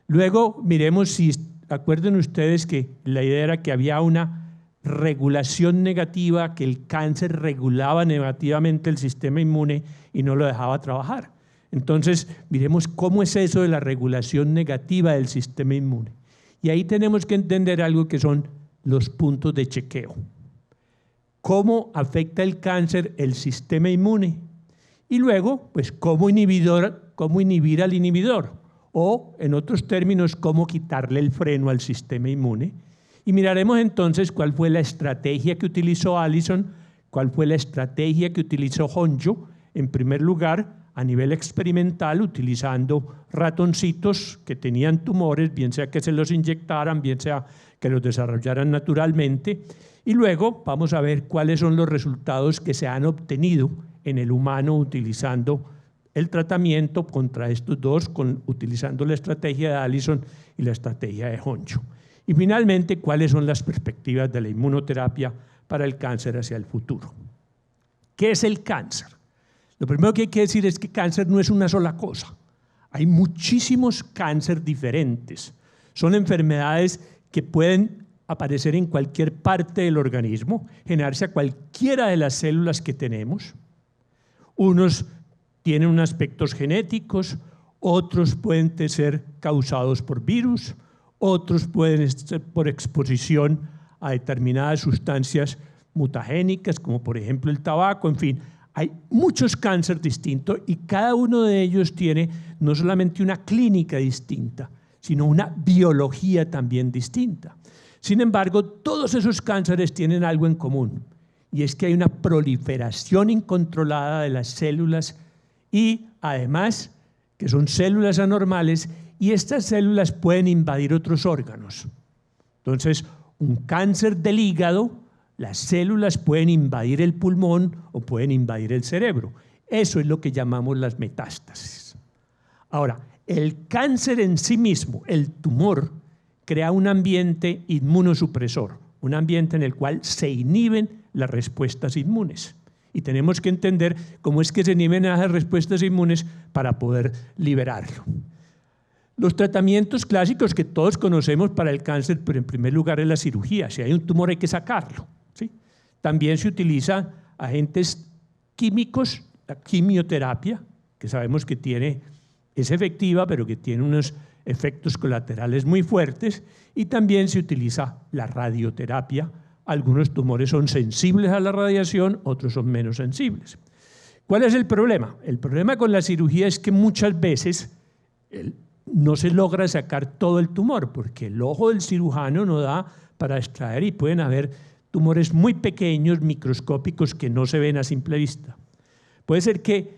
Luego miremos si, acuerden ustedes que la idea era que había una regulación negativa, que el cáncer regulaba negativamente el sistema inmune y no lo dejaba trabajar. Entonces, miremos cómo es eso de la regulación negativa del sistema inmune. Y ahí tenemos que entender algo que son los puntos de chequeo. cómo afecta el cáncer el sistema inmune y luego, pues, cómo inhibir al inhibidor o, en otros términos, cómo quitarle el freno al sistema inmune. Y miraremos entonces cuál fue la estrategia que utilizó Allison, cuál fue la estrategia que utilizó Honjo, en primer lugar, a nivel experimental, utilizando ratoncitos que tenían tumores, bien sea que se los inyectaran, bien sea que los desarrollaran naturalmente, y luego vamos a ver cuáles son los resultados que se han obtenido en el humano utilizando el tratamiento contra estos dos, utilizando la estrategia de Allison y la estrategia de Honjo. Y finalmente, cuáles son las perspectivas de la inmunoterapia para el cáncer hacia el futuro. ¿Qué es el cáncer? Lo primero que hay que decir es que cáncer no es una sola cosa. Hay muchísimos cánceres diferentes. Son enfermedades que pueden aparecer en cualquier parte del organismo, generarse a cualquiera de las células que tenemos. Unos tienen unos aspectos genéticos, otros pueden ser causados por virus, otros pueden ser por exposición a determinadas sustancias mutagénicas, como por ejemplo el tabaco, en fin. Hay muchos cánceres distintos y cada uno de ellos tiene no solamente una clínica distinta, sino una biología también distinta. Sin embargo, todos esos cánceres tienen algo en común, y es que hay una proliferación incontrolada de las células y además que son células anormales y estas células pueden invadir otros órganos. Entonces, un cáncer del hígado, las células pueden invadir el pulmón o pueden invadir el cerebro. Eso es lo que llamamos las metástasis. Ahora, el cáncer en sí mismo, el tumor, crea un ambiente inmunosupresor, un ambiente en el cual se inhiben las respuestas inmunes. Y tenemos que entender cómo es que se inhiben esas respuestas inmunes para poder liberarlo. Los tratamientos clásicos que todos conocemos para el cáncer, pero en primer lugar es la cirugía. Si hay un tumor hay que sacarlo, ¿sí? También se utilizan agentes químicos, la quimioterapia, que sabemos que es efectiva, pero que tiene unos efectos colaterales muy fuertes, y también se utiliza la radioterapia. Algunos tumores son sensibles a la radiación, otros son menos sensibles. ¿Cuál es el problema? El problema con la cirugía es que muchas veces no se logra sacar todo el tumor, porque el ojo del cirujano no da para extraer y pueden haber tumores muy pequeños, microscópicos, que no se ven a simple vista. Puede ser que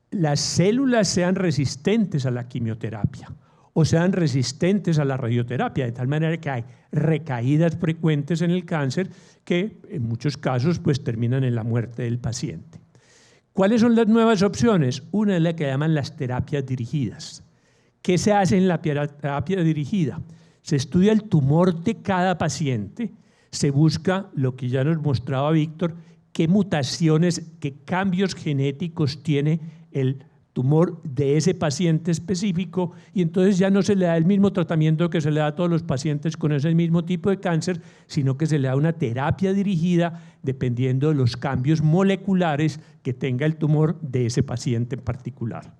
las células sean resistentes a la quimioterapia o sean resistentes a la radioterapia, de tal manera que hay recaídas frecuentes en el cáncer que en muchos casos pues terminan en la muerte del paciente. ¿Cuáles son las nuevas opciones? Una es la que llaman las terapias dirigidas. ¿Qué se hace en la terapia dirigida? Se estudia el tumor de cada paciente, se busca lo que ya nos mostraba Víctor, qué mutaciones, qué cambios genéticos tiene el tumor de ese paciente específico, y entonces ya no se le da el mismo tratamiento que se le da a todos los pacientes con ese mismo tipo de cáncer, sino que se le da una terapia dirigida dependiendo de los cambios moleculares que tenga el tumor de ese paciente en particular.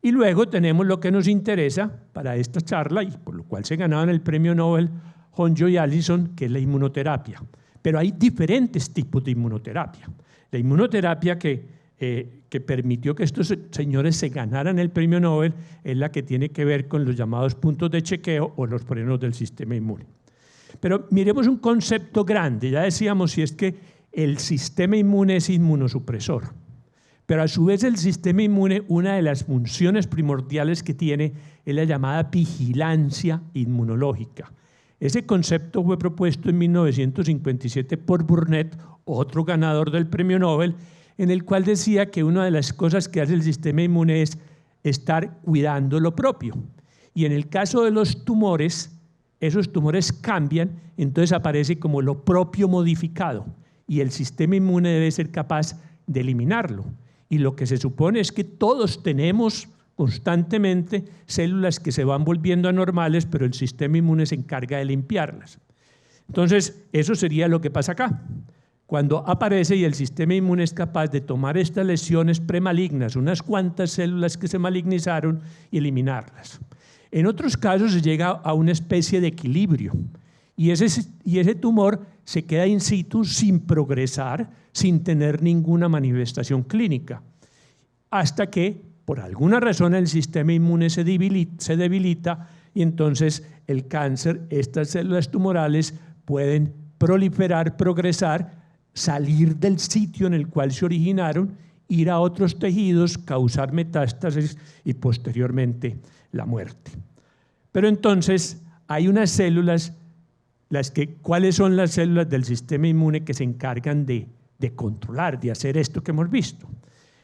Y luego tenemos lo que nos interesa para esta charla y por lo cual se ganaban el premio Nobel Honjo y Allison, que es la inmunoterapia. Pero hay diferentes tipos de inmunoterapia. La inmunoterapia que permitió que estos señores se ganaran el premio Nobel es la que tiene que ver con los llamados puntos de chequeo o los frenos del sistema inmune. Pero miremos un concepto grande. Ya decíamos, si es que el sistema inmune es inmunosupresor. Pero a su vez el sistema inmune, una de las funciones primordiales que tiene es la llamada vigilancia inmunológica. Ese concepto fue propuesto en 1957 por Burnett, otro ganador del premio Nobel, en el cual decía que una de las cosas que hace el sistema inmune es estar cuidando lo propio. Y en el caso de los tumores, esos tumores cambian, entonces aparece como lo propio modificado y el sistema inmune debe ser capaz de eliminarlo. Y lo que se supone es que todos tenemos constantemente células que se van volviendo anormales, pero el sistema inmune se encarga de limpiarlas. Entonces, eso sería lo que pasa acá. Cuando aparece y el sistema inmune es capaz de tomar estas lesiones premalignas, unas cuantas células que se malignizaron, y eliminarlas. En otros casos se llega a una especie de equilibrio, y ese tumor se queda in situ sin progresar, sin tener ninguna manifestación clínica, hasta que por alguna razón el sistema inmune se debilita y entonces el cáncer, estas células tumorales pueden proliferar, progresar, salir del sitio en el cual se originaron, ir a otros tejidos, causar metástasis y posteriormente la muerte. Pero entonces hay unas células, ¿cuáles son las células del sistema inmune que se encargan de controlar, de hacer esto que hemos visto?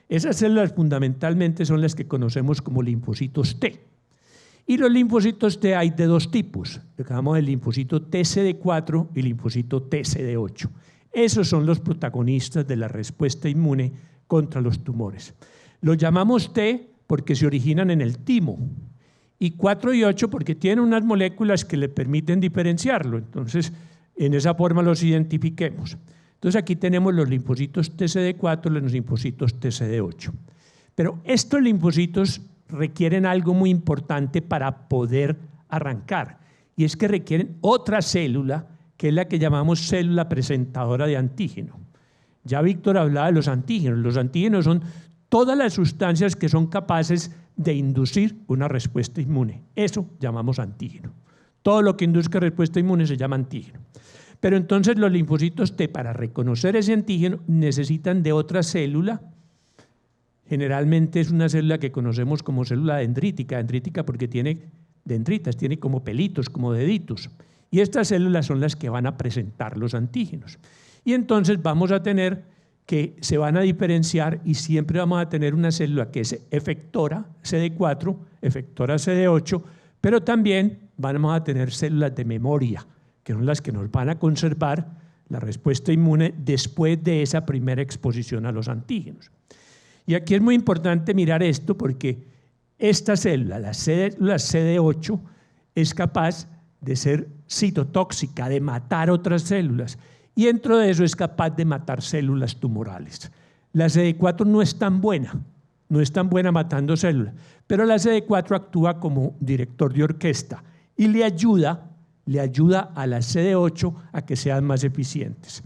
Esas células fundamentalmente son las que conocemos como linfocitos T. Y los linfocitos T hay de dos tipos, lo que llamamos el linfocito TCD4 y linfocito TCD8. Esos son los protagonistas de la respuesta inmune contra los tumores. Los llamamos T porque se originan en el timo, y 4 y 8 porque tienen unas moléculas que le permiten diferenciarlo. Entonces, en esa forma los identifiquemos. Entonces, aquí tenemos los linfocitos TCD4 y los linfocitos TCD8. Pero estos linfocitos requieren algo muy importante para poder arrancar, y es que requieren otra célula, que es la que llamamos célula presentadora de antígeno. Ya Víctor hablaba de los antígenos. Los antígenos son todas las sustancias que son capaces de inducir una respuesta inmune. Eso llamamos antígeno. Todo lo que induzca respuesta inmune se llama antígeno. Pero entonces los linfocitos T, para reconocer ese antígeno, necesitan de otra célula. Generalmente es una célula que conocemos como célula dendrítica. Dendrítica porque tiene dendritas, tiene como pelitos, como deditos. Y estas células son las que van a presentar los antígenos. Y entonces vamos a tener que se van a diferenciar y siempre vamos a tener una célula que es efectora CD4, efectora CD8, pero también vamos a tener células de memoria, que son las que nos van a conservar la respuesta inmune después de esa primera exposición a los antígenos. Y aquí es muy importante mirar esto porque esta célula, la célula CD8, es capaz de ser citotóxica, de matar otras células, y dentro de eso es capaz de matar células tumorales. La CD4 no es tan buena matando células, pero la CD4 actúa como director de orquesta y le ayuda a la CD8 a que sean más eficientes.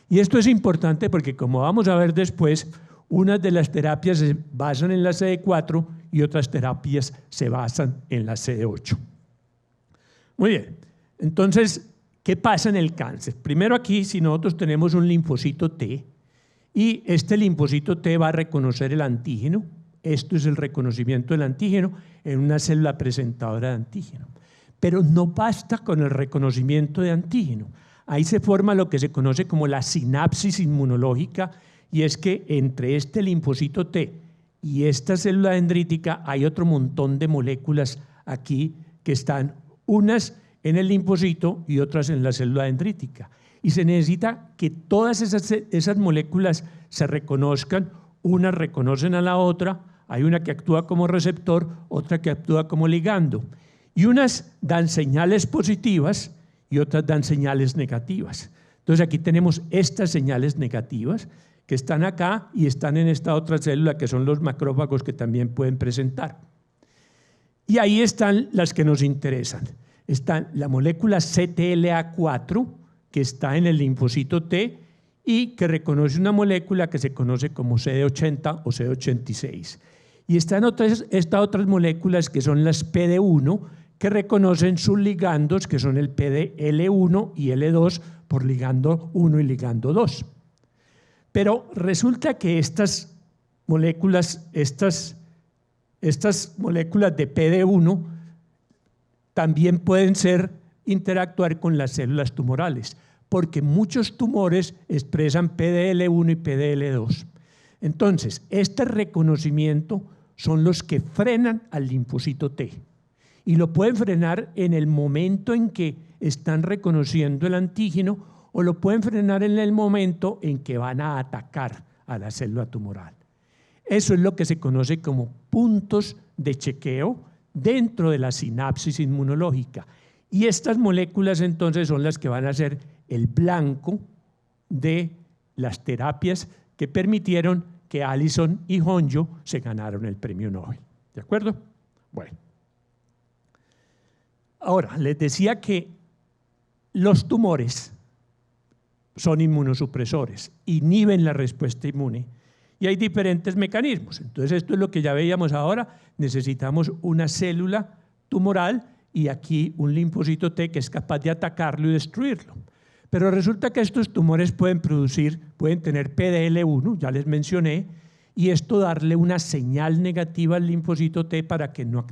Y esto es importante porque, como vamos a ver después, unas de las terapias se basan en la CD4 y otras terapias se basan en la CD8. Muy bien, entonces, ¿qué pasa en el cáncer? Primero aquí, si nosotros tenemos un linfocito T y este linfocito T va a reconocer el antígeno, esto es el reconocimiento del antígeno en una célula presentadora de antígeno. Pero no basta con el reconocimiento de antígeno. Ahí se forma lo que se conoce como la sinapsis inmunológica, y es que entre este linfocito T y esta célula dendrítica hay otro montón de moléculas aquí que están unas en el linfocito y otras en la célula dendrítica. Y se necesita que todas esas moléculas se reconozcan, unas reconocen a la otra, hay una que actúa como receptor, otra que actúa como ligando. Y unas dan señales positivas y otras dan señales negativas. Entonces aquí tenemos estas señales negativas que están acá y están en esta otra célula que son los macrófagos que también pueden presentar. Y ahí están las que nos interesan. Está la molécula CTLA4 que está en el linfocito T y que reconoce una molécula que se conoce como CD80 o CD86. Y están estas otras moléculas que son las PD1 que reconocen sus ligandos que son el PDL1 y L2 por ligando 1 y ligando 2. Pero resulta que estas moléculas de PD1 también pueden interactuar con las células tumorales, porque muchos tumores expresan PDL1 y PDL2. Entonces, este reconocimiento son los que frenan al linfocito T. Y lo pueden frenar en el momento en que están reconociendo el antígeno o lo pueden frenar en el momento en que van a atacar a la célula tumoral. Eso es lo que se conoce como puntos de chequeo dentro de la sinapsis inmunológica. Y estas moléculas entonces son las que van a ser el blanco de las terapias que permitieron que Allison y Honjo se ganaron el premio Nobel. ¿De acuerdo? Bueno. Ahora, les decía que los tumores son inmunosupresores, inhiben la respuesta inmune y hay diferentes mecanismos. Entonces esto es lo que ya veíamos ahora, necesitamos una célula tumoral y aquí un linfocito T que es capaz de atacarlo y destruirlo. Pero resulta que estos tumores pueden tener PDL1, ya les mencioné, y esto darle una señal negativa al linfocito T para que no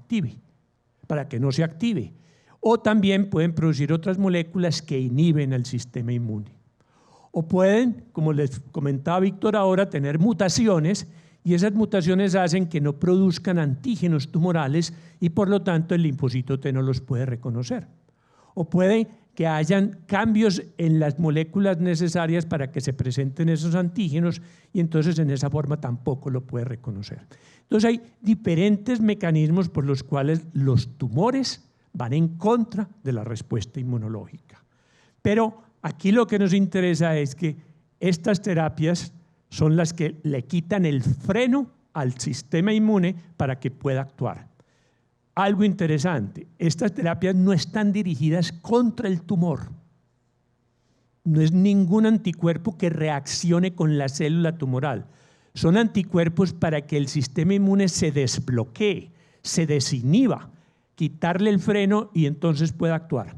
se active. O también pueden producir otras moléculas que inhiben al sistema inmune. O pueden, como les comentaba Víctor ahora, tener mutaciones y esas mutaciones hacen que no produzcan antígenos tumorales y por lo tanto el linfocito T no los puede reconocer. O puede que hayan cambios en las moléculas necesarias para que se presenten esos antígenos y entonces en esa forma tampoco lo puede reconocer. Entonces hay diferentes mecanismos por los cuales los tumores van en contra de la respuesta inmunológica. Pero aquí lo que nos interesa es que estas terapias son las que le quitan el freno al sistema inmune para que pueda actuar. Algo interesante, estas terapias no están dirigidas contra el tumor. No es ningún anticuerpo que reaccione con la célula tumoral. Son anticuerpos para que el sistema inmune se desbloquee, se desinhiba, quitarle el freno y entonces pueda actuar.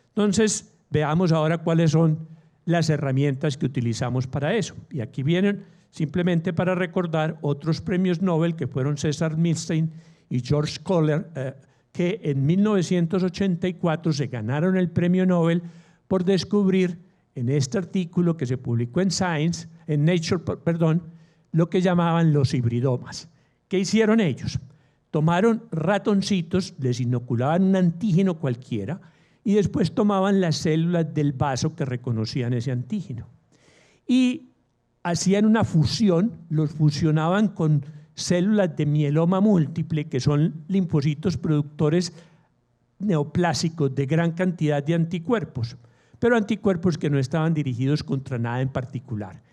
Entonces, veamos ahora cuáles son las herramientas que utilizamos para eso. Y aquí vienen simplemente para recordar otros premios Nobel que fueron César Milstein y George Kohler, que en 1984 se ganaron el premio Nobel por descubrir en este artículo que se publicó en Nature, lo que llamaban los hibridomas. ¿Qué hicieron ellos? Tomaron ratoncitos, les inoculaban un antígeno cualquiera y después tomaban las células del vaso que reconocían ese antígeno. Y hacían una fusión, los fusionaban con células de mieloma múltiple, que son linfocitos productores neoplásicos de gran cantidad de anticuerpos, pero anticuerpos que no estaban dirigidos contra nada en particular.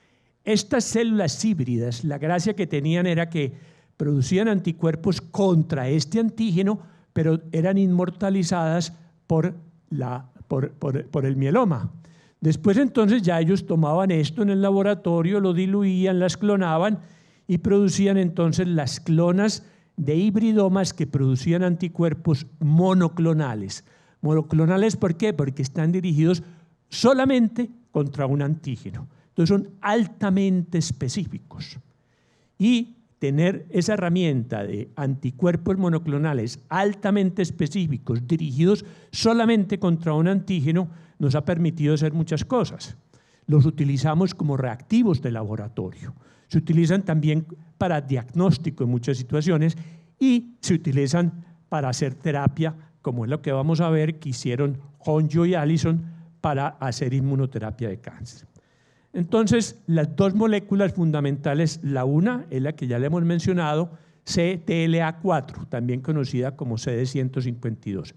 Estas células híbridas, la gracia que tenían era que producían anticuerpos contra este antígeno, pero eran inmortalizadas por el mieloma. Después entonces ya ellos tomaban esto en el laboratorio, lo diluían, las clonaban y producían entonces las clonas de hibridomas que producían anticuerpos monoclonales. Monoclonales, ¿por qué? Porque están dirigidos solamente contra un antígeno. Entonces son altamente específicos. Y tener esa herramienta de anticuerpos monoclonales altamente específicos dirigidos solamente contra un antígeno nos ha permitido hacer muchas cosas. Los utilizamos como reactivos de laboratorio. Se utilizan también para diagnóstico en muchas situaciones y se utilizan para hacer terapia, como es lo que vamos a ver que hicieron Honjo y Allison para hacer inmunoterapia de cáncer. Entonces, las dos moléculas fundamentales, la una es la que ya le hemos mencionado, CTLA4, también conocida como CD152.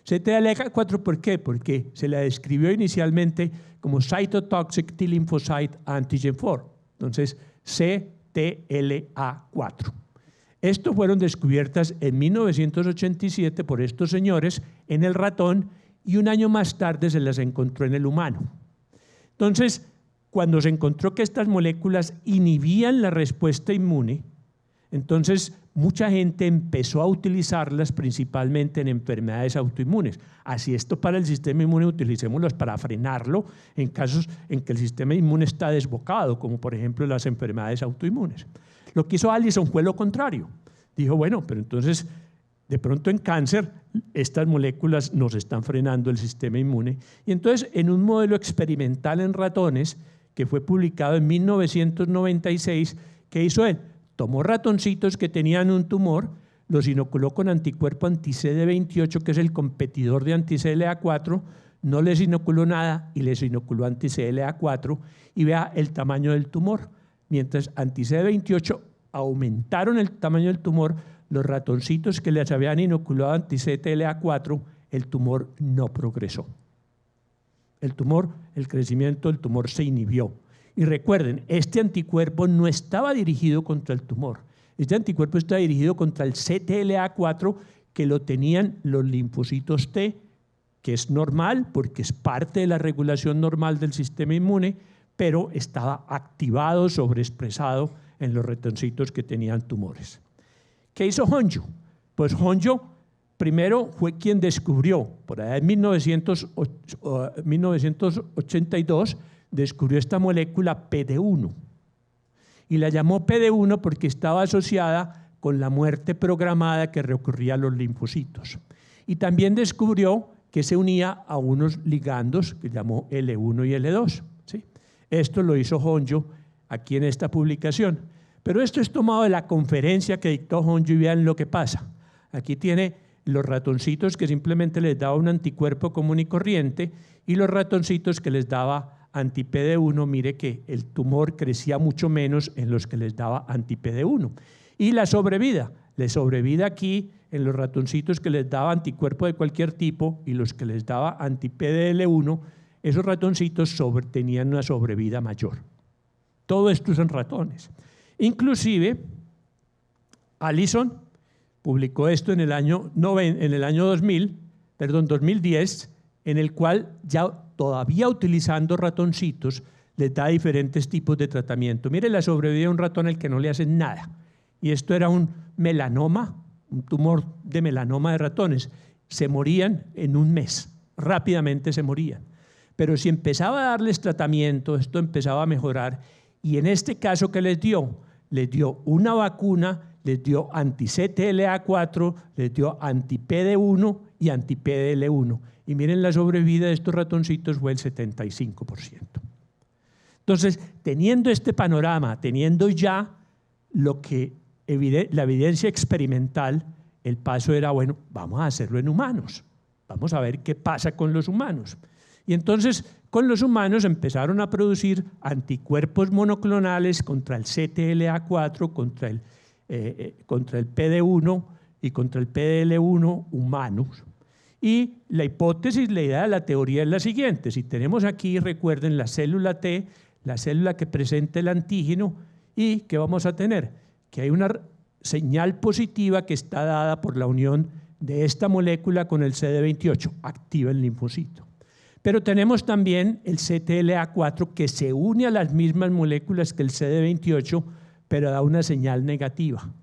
CTLA4, ¿por qué? Porque se la describió inicialmente como Cytotoxic T-Lymphocyte Antigen 4. Entonces, CTLA4. Estos fueron descubiertas en 1987 por estos señores en el ratón y un año más tarde se las encontró en el humano. Entonces, cuando se encontró que estas moléculas inhibían la respuesta inmune, entonces mucha gente empezó a utilizarlas principalmente en enfermedades autoinmunes. Así esto para el sistema inmune utilicémoslas para frenarlo en casos en que el sistema inmune está desbocado, como por ejemplo las enfermedades autoinmunes. Lo que hizo Allison fue lo contrario. Dijo, bueno, pero entonces de pronto en cáncer estas moléculas nos están frenando el sistema inmune. Y entonces en un modelo experimental en ratones que fue publicado en 1996, ¿qué hizo él? Tomó ratoncitos que tenían un tumor, los inoculó con anticuerpo anti-CD28, que es el competidor de anti-CTLA4, no les inoculó nada y les inoculó anti-CTLA4 y vea el tamaño del tumor. Mientras anti-CD28 aumentaron el tamaño del tumor, los ratoncitos que les habían inoculado anti-CTLA4, el tumor no progresó. El crecimiento del tumor se inhibió. Y recuerden, este anticuerpo no estaba dirigido contra el tumor. Este anticuerpo está dirigido contra el CTLA4 que lo tenían los linfocitos T que es normal porque es parte de la regulación normal del sistema inmune, pero estaba activado, sobreexpresado en los ratoncitos que tenían tumores. ¿Qué hizo Honjo? Pues Honjo primero fue quien descubrió, por allá en 1982, descubrió esta molécula PD1 y la llamó PD1 porque estaba asociada con la muerte programada que recurría a los linfocitos. Y también descubrió que se unía a unos ligandos que llamó L1 y L2. ¿Sí? Esto lo hizo Honjo aquí en esta publicación. Pero esto es tomado de la conferencia que dictó Honjo y vean lo que pasa. Aquí tiene los ratoncitos que simplemente les daba un anticuerpo común y corriente y los ratoncitos que les daba anti-PD1. Mire que el tumor crecía mucho menos en los que les daba anti-PD1. Y la sobrevida aquí en los ratoncitos que les daba anticuerpo de cualquier tipo y los que les daba anti-PDL1, esos ratoncitos tenían una sobrevida mayor. Todo esto son ratones. Inclusive, Allison publicó esto en el año 2010, en el cual ya todavía utilizando ratoncitos les da diferentes tipos de tratamiento. Mire la sobrevida de un ratón al que no le hacen nada. Y esto era un melanoma, un tumor de melanoma de ratones. Se morían en un mes, rápidamente se morían. Pero si empezaba a darles tratamiento, esto empezaba a mejorar. Y en este caso, ¿qué les dio? Les dio una vacuna, les dio anti-CTLA4, les dio anti-PD1 y anti-PDL1. Y miren, la sobrevida de estos ratoncitos fue el 75%. Entonces, teniendo este panorama, teniendo ya lo que la evidencia experimental, el paso era, bueno, vamos a hacerlo en humanos. Vamos a ver qué pasa con los humanos. Y entonces, con los humanos empezaron a producir anticuerpos monoclonales contra el CTLA4, contra el PD1 y contra el PDL1 humanos. Y la hipótesis, la idea de la teoría es la siguiente. Si tenemos aquí, recuerden, la célula T, la célula que presenta el antígeno, ¿y qué vamos a tener? Que hay una señal positiva que está dada por la unión de esta molécula con el CD28, activa el linfocito. Pero tenemos también el CTLA4 que se une a las mismas moléculas que el CD28, pero da una señal negativa.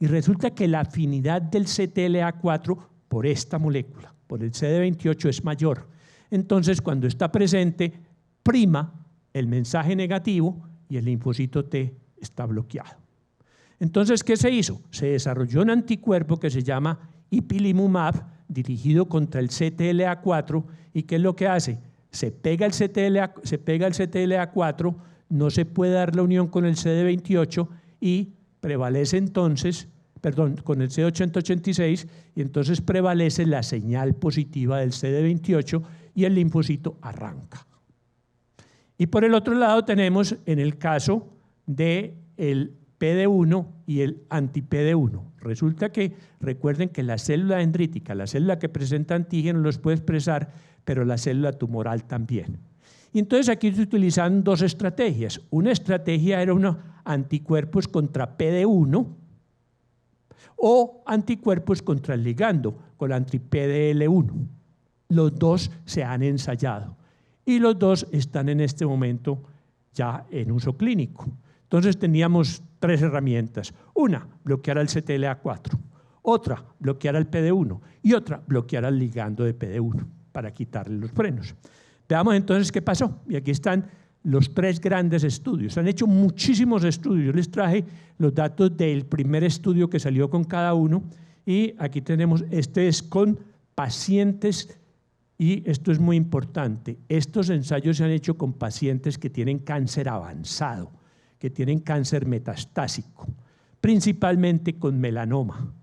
Y resulta que la afinidad del CTLA4 por esta molécula, por el CD28, es mayor. Entonces, cuando está presente, prima el mensaje negativo y el linfocito T está bloqueado. Entonces, ¿qué se hizo? Se desarrolló un anticuerpo que se llama ipilimumab, dirigido contra el CTLA4, ¿y qué es lo que hace? Se pega el CTLA4, no se puede dar la unión con el CD28 y prevalece entonces, con el CD186, y entonces prevalece la señal positiva del CD28 y el linfocito arranca. Y por el otro lado tenemos en el caso del PD1 y el anti-PD1. Resulta que, recuerden que la célula dendrítica, la célula que presenta antígenos, los puede expresar, pero la célula tumoral también. Y entonces aquí se utilizan dos estrategias. Una estrategia era unos anticuerpos contra PD1 o anticuerpos contra el ligando, con la anti-PDL1. Los dos se han ensayado y los dos están en este momento ya en uso clínico. Entonces teníamos tres herramientas. Una, bloquear al CTLA4. Otra, bloquear al PD1. Y otra, bloquear al ligando de PD1 para quitarle los frenos. Veamos entonces qué pasó. Y aquí están los tres grandes estudios. Se han hecho muchísimos estudios. Yo les traje los datos del primer estudio que salió con cada uno. Y aquí tenemos, este es con pacientes, y esto es muy importante. Estos ensayos se han hecho con pacientes que tienen cáncer avanzado, que tienen cáncer metastásico, principalmente con melanoma.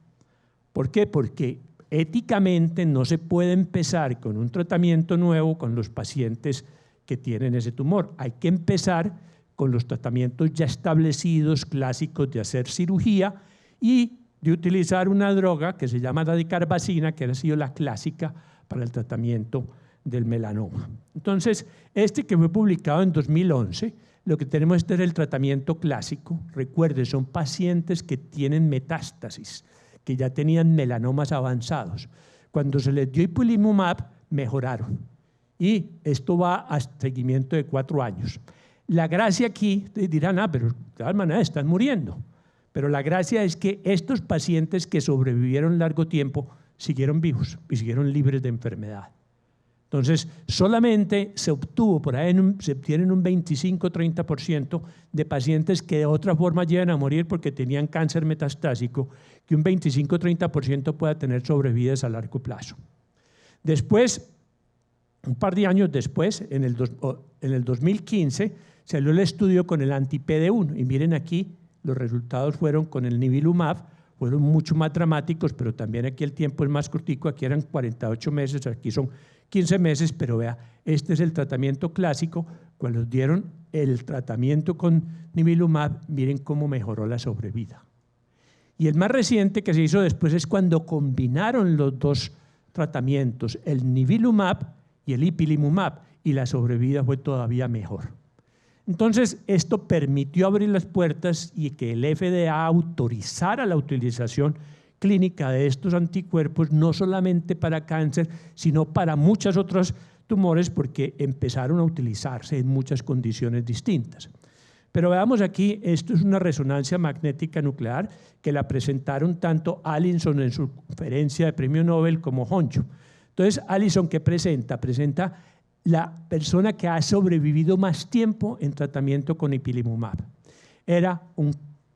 ¿Por qué? Porque éticamente no se puede empezar con un tratamiento nuevo con los pacientes que tienen ese tumor. Hay que empezar con los tratamientos ya establecidos, clásicos, de hacer cirugía y de utilizar una droga que se llama dacarbazina, que ha sido la clásica para el tratamiento del melanoma. Entonces, este que fue publicado en 2011, lo que tenemos es el tratamiento clásico. Recuerde, son pacientes que tienen metástasis, que ya tenían melanomas avanzados. Cuando se les dio ipilimumab, mejoraron. Y esto va a seguimiento de 4 años. La gracia aquí, ustedes dirán, pero de todas maneras están muriendo. Pero la gracia es que estos pacientes que sobrevivieron largo tiempo siguieron vivos y siguieron libres de enfermedad. Entonces, solamente se obtuvo, por ahí se obtienen un 25-30% de pacientes que de otra forma llegan a morir porque tenían cáncer metastásico, que un 25-30% pueda tener sobrevidas a largo plazo. Después, un par de años después, en el 2015, salió el estudio con el anti-PD1 y miren aquí, los resultados fueron con el nivolumab, fueron mucho más dramáticos, pero también aquí el tiempo es más cortico, aquí eran 48 meses, aquí son 15 meses, pero vea, este es el tratamiento clásico. Cuando dieron el tratamiento con nivolumab, miren cómo mejoró la sobrevida. Y el más reciente que se hizo después es cuando combinaron los dos tratamientos, el nivolumab y el ipilimumab, y la sobrevida fue todavía mejor. Entonces, esto permitió abrir las puertas y que el FDA autorizara la utilización clínica de estos anticuerpos, no solamente para cáncer, sino para muchos otros tumores, porque empezaron a utilizarse en muchas condiciones distintas. Pero veamos aquí, esto es una resonancia magnética nuclear que la presentaron tanto Allison en su conferencia de premio Nobel como Honjo. Entonces, Allison, ¿qué presenta? Presenta la persona que ha sobrevivido más tiempo en tratamiento con ipilimumab. Era un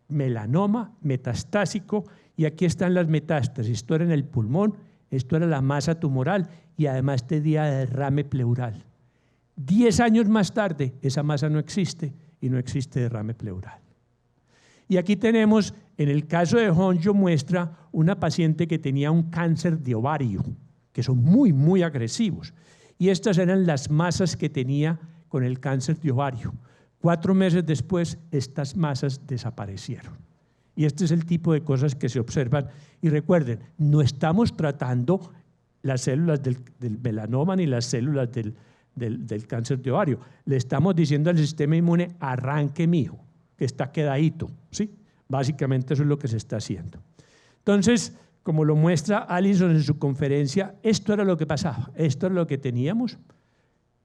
melanoma metastásico y aquí están las metástasis. Esto era en el pulmón, esto era la masa tumoral y además tenía derrame pleural. 10 años más tarde, esa masa no existe y no existe derrame pleural. Y aquí tenemos, en el caso de Honjo, muestra una paciente que tenía un cáncer de ovario, que son muy, muy agresivos. Y estas eran las masas que tenía con el cáncer de ovario. 4 meses después, estas masas desaparecieron. Y este es el tipo de cosas que se observan. Y recuerden, no estamos tratando las células del melanoma ni las células del cáncer de ovario. Le estamos diciendo al sistema inmune, arranque, mijo, que está quedadito, ¿sí? Básicamente eso es lo que se está haciendo. Entonces, como lo muestra Allison en su conferencia, esto era lo que pasaba, esto era lo que teníamos.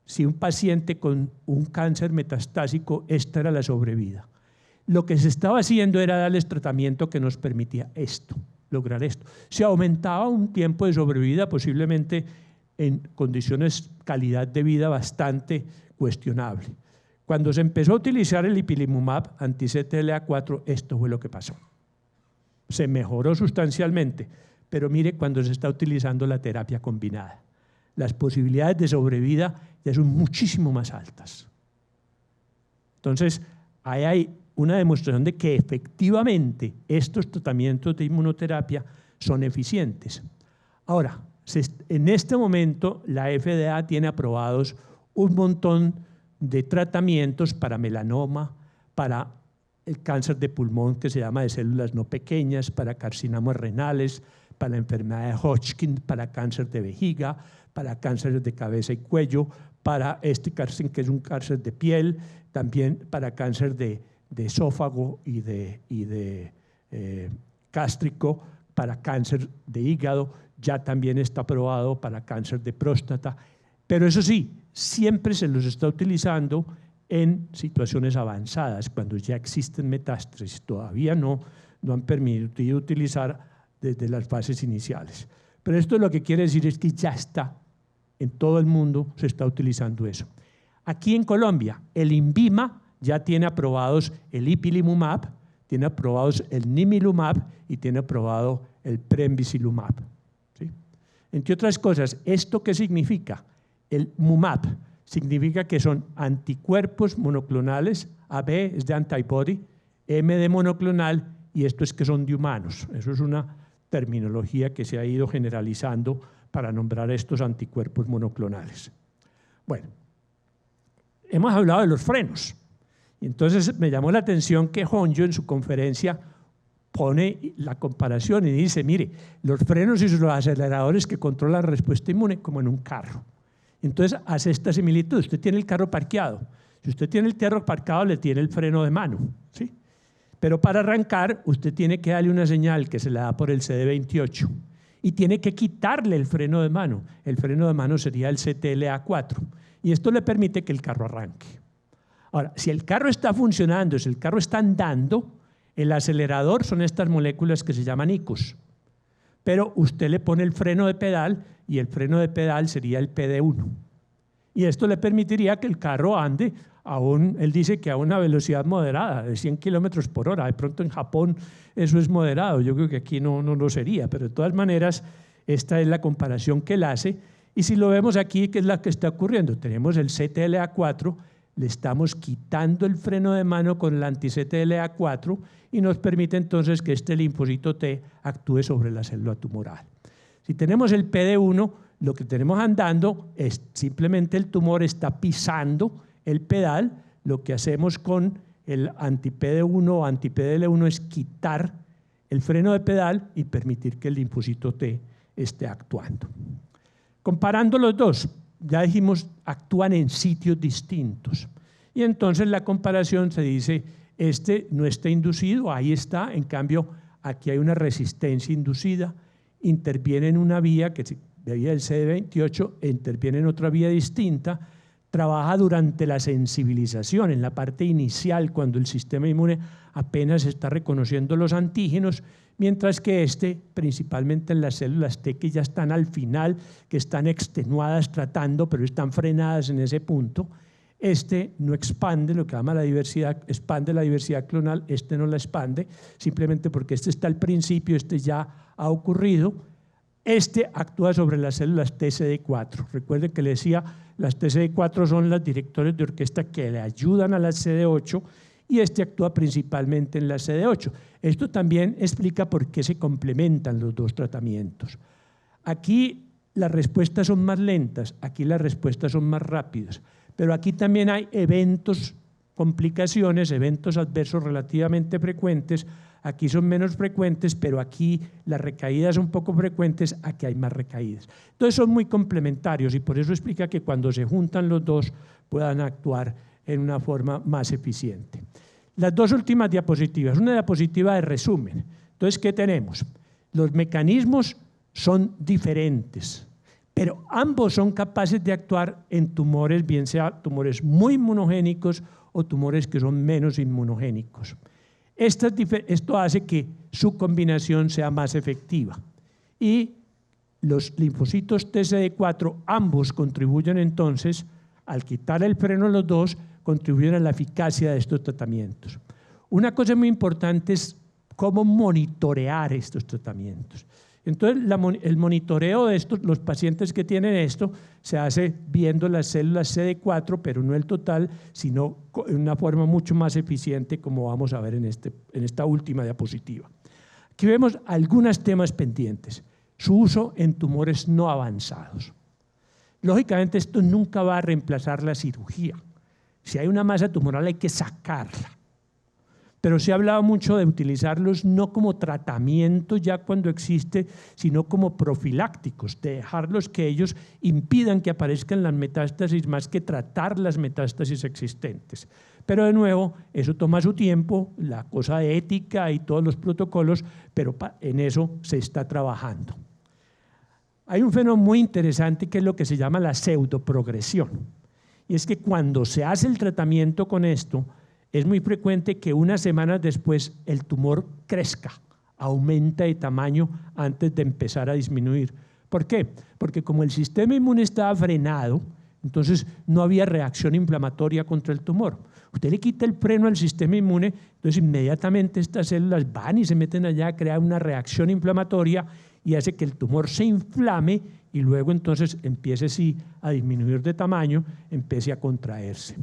Si un paciente con un cáncer metastásico, esta era la sobrevida. Lo que se estaba haciendo era darles tratamiento que nos permitía esto, lograr esto. Se aumentaba un tiempo de sobrevida posiblemente en condiciones, calidad de vida bastante cuestionable. Cuando se empezó a utilizar el ipilimumab anti-CTLA4, esto fue lo que pasó. Se mejoró sustancialmente, pero mire cuando se está utilizando la terapia combinada. Las posibilidades de sobrevida ya son muchísimo más altas. Entonces, ahí hay una demostración de que efectivamente estos tratamientos de inmunoterapia son eficientes. Ahora, en este momento la FDA tiene aprobados un montón de tratamientos para melanoma, para el cáncer de pulmón que se llama de células no pequeñas, para carcinomas renales, para la enfermedad de Hodgkin, para cáncer de vejiga, para cáncer de cabeza y cuello, para este cáncer que es un cáncer de piel, también para cáncer de esófago y de gástrico, para cáncer de hígado, ya también está aprobado para cáncer de próstata, pero eso sí, siempre se los está utilizando en situaciones avanzadas, cuando ya existen metástasis, todavía no han permitido utilizar desde las fases iniciales. Pero esto lo que quiere decir es que ya está, en todo el mundo se está utilizando eso. Aquí en Colombia, el INVIMA ya tiene aprobados el ipilimumab, tiene aprobados el nivolumab y tiene aprobado el pembrolizumab. ¿Sí? Entre otras cosas, ¿esto qué significa? El MUMAB significa que son anticuerpos monoclonales, AB es de antibody, M de monoclonal y esto es que son de humanos. Eso es una terminología que se ha ido generalizando para nombrar estos anticuerpos monoclonales. Bueno, hemos hablado de los frenos. Y entonces me llamó la atención que Honjo en su conferencia pone la comparación y dice, mire, los frenos y los aceleradores que controlan la respuesta inmune como en un carro. Entonces hace esta similitud, usted tiene el carro parqueado, si usted tiene el carro parqueado le tiene el freno de mano, ¿sí? Pero para arrancar usted tiene que darle una señal que se le da por el CD28 y tiene que quitarle el freno de mano. El freno de mano sería el CTLA4 y esto le permite que el carro arranque. Ahora, si el carro está funcionando, si el carro está andando, el acelerador son estas moléculas que se llaman ICOs. Pero usted le pone el freno de pedal y el freno de pedal sería el PD1. Y esto le permitiría que el carro ande él dice que a una velocidad moderada, de 100 kilómetros por hora. De pronto en Japón eso es moderado, yo creo que aquí no lo sería, pero de todas maneras esta es la comparación que él hace. Y si lo vemos aquí, ¿qué es la que está ocurriendo? Tenemos el CTLA4, le estamos quitando el freno de mano con el anti-CTLA4 y nos permite entonces que este linfocito T actúe sobre la célula tumoral. Si tenemos el PD1, lo que tenemos andando es simplemente el tumor está pisando el pedal. Lo que hacemos con el anti-PD1 o anti-PDL1 es quitar el freno de pedal y permitir que el linfocito T esté actuando. Comparando los dos, ya dijimos, actúan en sitios distintos. Y entonces la comparación se dice, este no está inducido, ahí está, en cambio aquí hay una resistencia inducida, interviene en una vía, que es la vía del CD28, interviene en otra vía distinta, trabaja durante la sensibilización, en la parte inicial, cuando el sistema inmune apenas está reconociendo los antígenos, mientras que principalmente en las células T que ya están al final, que están extenuadas tratando, pero están frenadas en ese punto, no expande, lo que llama la diversidad, expande la diversidad clonal, no la expande, simplemente porque está al principio, ya ha ocurrido. Actúa sobre las células TCD4. Recuerden que le decía, las TCD4 son los directores de orquesta que le ayudan a la CD8 y actúa principalmente en la CD8. Esto también explica por qué se complementan los dos tratamientos. Aquí las respuestas son más lentas, aquí las respuestas son más rápidas, pero aquí también hay complicaciones, eventos adversos relativamente frecuentes. Aquí son menos frecuentes, pero aquí las recaídas son poco frecuentes, aquí hay más recaídas. Entonces son muy complementarios y por eso explica que cuando se juntan los dos puedan actuar en una forma más eficiente. Las dos últimas diapositivas, una diapositiva de resumen. Entonces, ¿qué tenemos? Los mecanismos son diferentes, pero ambos son capaces de actuar en tumores, bien sea tumores muy inmunogénicos o tumores que son menos inmunogénicos. Esto hace que su combinación sea más efectiva y los linfocitos TCD4 ambos contribuyen entonces, al quitar el freno a los dos, contribuyen a la eficacia de estos tratamientos. Una cosa muy importante es cómo monitorear estos tratamientos. Entonces, el monitoreo de los pacientes que tienen esto se hace viendo las células CD4, pero no el total, sino en una forma mucho más eficiente, como vamos a ver en esta última diapositiva. Aquí vemos algunos temas pendientes. Su uso en tumores no avanzados. Lógicamente, esto nunca va a reemplazar la cirugía. Si hay una masa tumoral hay que sacarla. Pero se ha hablado mucho de utilizarlos no como tratamiento ya cuando existe, sino como profilácticos, de dejarlos que ellos impidan que aparezcan las metástasis más que tratar las metástasis existentes. Pero de nuevo, eso toma su tiempo, la cosa de ética y todos los protocolos, pero en eso se está trabajando. Hay un fenómeno muy interesante que es lo que se llama la pseudoprogresión. Y es que cuando se hace el tratamiento con esto, es muy frecuente que unas semanas después el tumor crezca, aumenta de tamaño antes de empezar a disminuir. ¿Por qué? Porque como el sistema inmune estaba frenado, entonces no había reacción inflamatoria contra el tumor. Usted le quita el freno al sistema inmune, entonces inmediatamente estas células van y se meten allá a crear una reacción inflamatoria y hace que el tumor se inflame y luego entonces empiece sí a disminuir de tamaño, empiece a contraerse.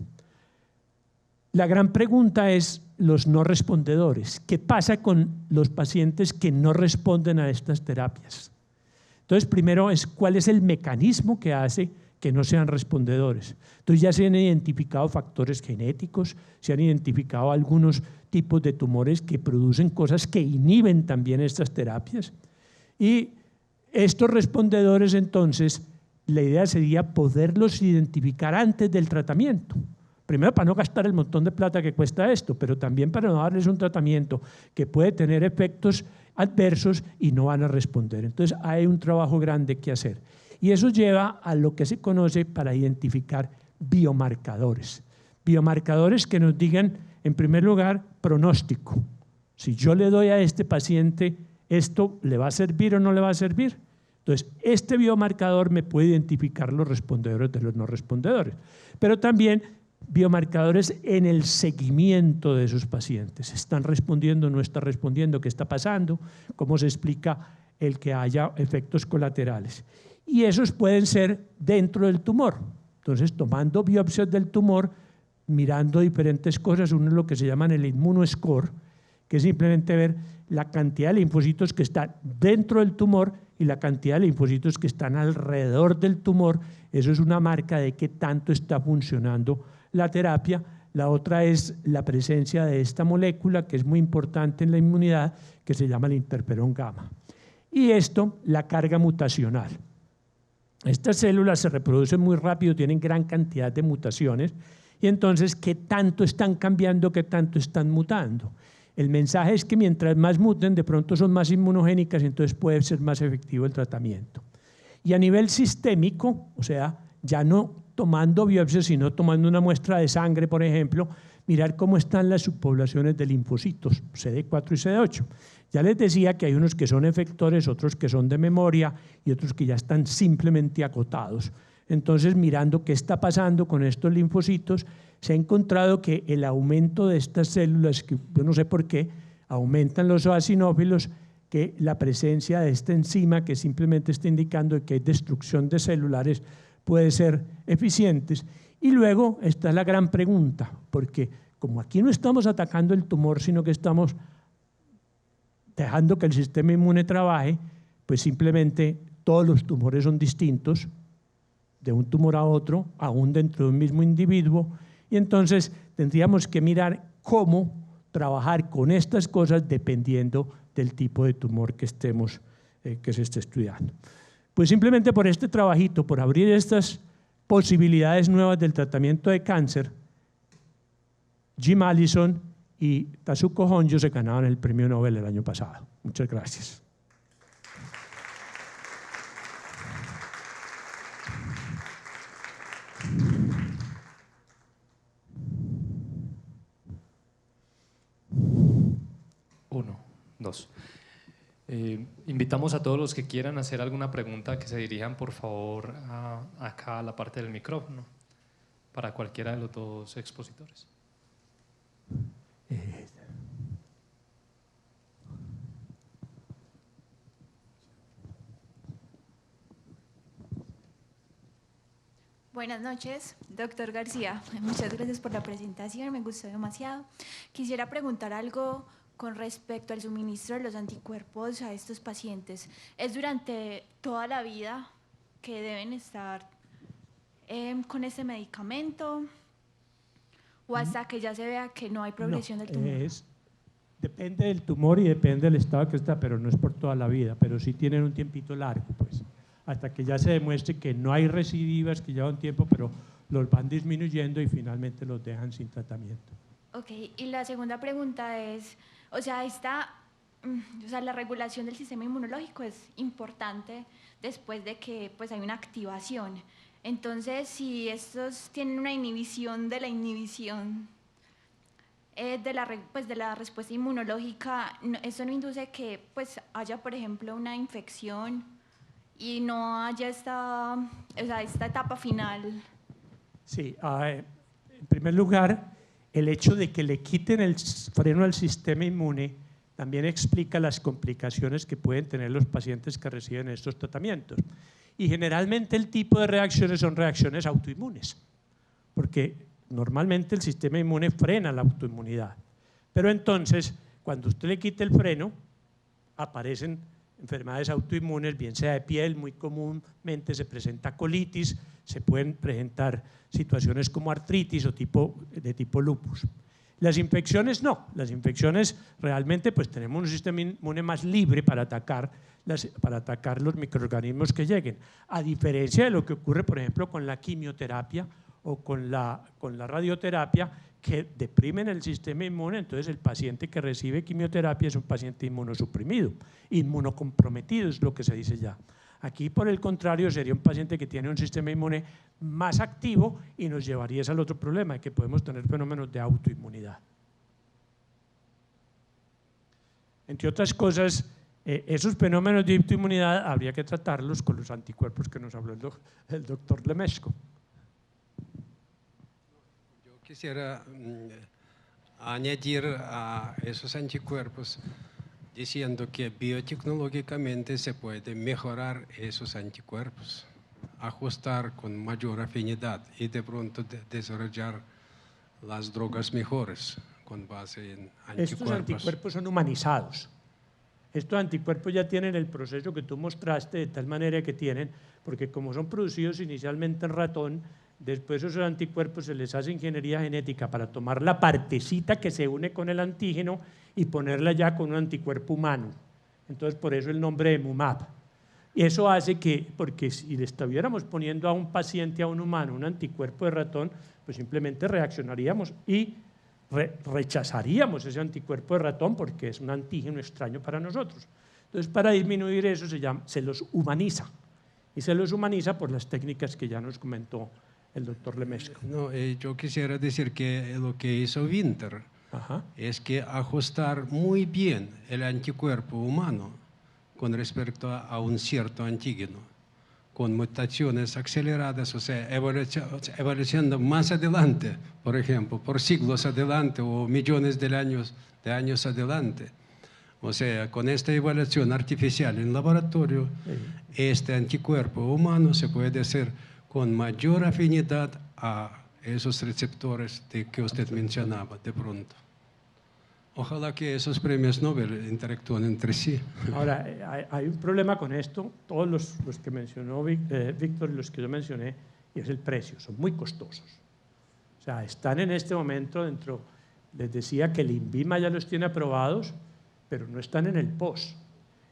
La gran pregunta es los no respondedores. ¿Qué pasa con los pacientes que no responden a estas terapias? Entonces, primero es cuál es el mecanismo que hace que no sean respondedores. Entonces ya se han identificado factores genéticos, se han identificado algunos tipos de tumores que producen cosas que inhiben también estas terapias. Y estos respondedores entonces, la idea sería poderlos identificar antes del tratamiento, Primero para no gastar el montón de plata que cuesta esto, pero también para no darles un tratamiento que puede tener efectos adversos y no van a responder. Entonces hay un trabajo grande que hacer. Y eso lleva a lo que se conoce para identificar biomarcadores. Biomarcadores que nos digan, en primer lugar, pronóstico. Si yo le doy a este paciente esto, ¿le va a servir o no le va a servir? Entonces, este biomarcador me puede identificar los respondedores de los no respondedores. Pero también biomarcadores en el seguimiento de esos pacientes. ¿Están respondiendo, no están respondiendo? ¿Qué está pasando? ¿Cómo se explica el que haya efectos colaterales? Y esos pueden ser dentro del tumor. Entonces, tomando biopsias del tumor, mirando diferentes cosas, uno es lo que se llama el inmunoscore, que es simplemente ver la cantidad de linfocitos que están dentro del tumor y la cantidad de linfocitos que están alrededor del tumor. Eso es una marca de qué tanto está funcionando la terapia. La otra es la presencia de esta molécula, que es muy importante en la inmunidad, que se llama el interferón gamma. Y esto, la carga mutacional. Estas células se reproducen muy rápido, tienen gran cantidad de mutaciones, y entonces, ¿qué tanto están cambiando, qué tanto están mutando? El mensaje es que mientras más muten, de pronto son más inmunogénicas y entonces puede ser más efectivo el tratamiento. Y a nivel sistémico, o sea, ya no tomando biopsias, sino tomando una muestra de sangre, por ejemplo, mirar cómo están las subpoblaciones de linfocitos, CD4 y CD8. Ya les decía que hay unos que son efectores, otros que son de memoria y otros que ya están simplemente acotados. Entonces, mirando qué está pasando con estos linfocitos, se ha encontrado que el aumento de estas células, que yo no sé por qué, aumentan los eosinófilos, que la presencia de esta enzima, que simplemente está indicando que hay destrucción de celulares, puede ser eficientes. Y luego está la gran pregunta, porque como aquí no estamos atacando el tumor, sino que estamos dejando que el sistema inmune trabaje, pues simplemente todos los tumores son distintos, de un tumor a otro, aún dentro de un mismo individuo, y entonces tendríamos que mirar cómo trabajar con estas cosas dependiendo del tipo de tumor que estemos, que se esté estudiando. Pues simplemente por este trabajito, por abrir estas posibilidades nuevas del tratamiento de cáncer, Jim Allison y Tasuku Honjo se ganaron el premio Nobel el año pasado. Muchas gracias. Uno, dos. Invitamos a todos los que quieran hacer alguna pregunta que se dirijan por favor acá a la parte del micrófono para cualquiera de los dos expositores. Buenas noches, doctor García. Muchas gracias por la presentación, me gustó demasiado. Quisiera preguntar algo con respecto al suministro de los anticuerpos a estos pacientes. ¿Es durante toda la vida que deben estar con este medicamento o hasta que ya se vea que no hay progresión del tumor? Depende del tumor y depende del estado que está, pero no es por toda la vida, pero sí tienen un tiempito largo, pues, hasta que ya se demuestre que no hay recidivas, que llevan tiempo, pero los van disminuyendo y finalmente los dejan sin tratamiento. Ok, y la segunda pregunta es, o sea, la regulación del sistema inmunológico es importante después de que pues, hay una activación. Entonces, si estos tienen una inhibición de la inhibición de la respuesta inmunológica, eso no induce que pues, haya, por ejemplo, una infección y no haya esta etapa final. Sí, en primer lugar, el hecho de que le quiten el freno al sistema inmune también explica las complicaciones que pueden tener los pacientes que reciben estos tratamientos. Y generalmente el tipo de reacciones son reacciones autoinmunes, porque normalmente el sistema inmune frena la autoinmunidad. Pero entonces, cuando usted le quita el freno, aparecen enfermedades autoinmunes, bien sea de piel, muy comúnmente se presenta colitis, se pueden presentar situaciones como artritis o de tipo lupus. Las infecciones no, las infecciones realmente pues tenemos un sistema inmune más libre para atacar los microorganismos que lleguen, a diferencia de lo que ocurre por ejemplo con la quimioterapia o con la radioterapia que deprimen el sistema inmune. Entonces el paciente que recibe quimioterapia es un paciente inmunosuprimido, inmunocomprometido es lo que se dice ya. Aquí, por el contrario, sería un paciente que tiene un sistema inmune más activo y nos llevaría al otro problema, de que podemos tener fenómenos de autoinmunidad. Entre otras cosas, esos fenómenos de autoinmunidad habría que tratarlos con los anticuerpos que nos habló el doctor Lemesco. Yo quisiera añadir a esos anticuerpos diciendo que biotecnológicamente se puede mejorar esos anticuerpos, ajustar con mayor afinidad y de pronto desarrollar las drogas mejores con base en anticuerpos. Estos anticuerpos son humanizados. Estos anticuerpos ya tienen el proceso que tú mostraste de tal manera que tienen, porque como son producidos inicialmente en ratón, después esos anticuerpos se les hace ingeniería genética para tomar la partecita que se une con el antígeno y ponerla ya con un anticuerpo humano. Entonces, por eso el nombre de MUMAP. Y eso hace que, porque si le estuviéramos poniendo a un paciente, a un humano, un anticuerpo de ratón, pues simplemente reaccionaríamos y rechazaríamos ese anticuerpo de ratón porque es un antígeno extraño para nosotros. Entonces, para disminuir eso se los humaniza. Y se los humaniza por las técnicas que ya nos comentó el doctor Lemesco. No, yo quisiera decir que lo que hizo Winter es que ajustar muy bien el anticuerpo humano con respecto a un cierto antígeno, con mutaciones aceleradas, o sea, evolucionando más adelante, por ejemplo, por siglos adelante o millones de años adelante. O sea, con esta evaluación artificial en laboratorio, este anticuerpo humano se puede hacer con mayor afinidad a esos receptores que usted mencionaba de pronto. Ojalá que esos premios Nobel interactúen entre sí. Ahora, hay un problema con esto, todos los que mencionó Víctor y los que yo mencioné, y es el precio, son muy costosos. O sea, están en este momento dentro, les decía que el INVIMA ya los tiene aprobados, pero no están en el POS,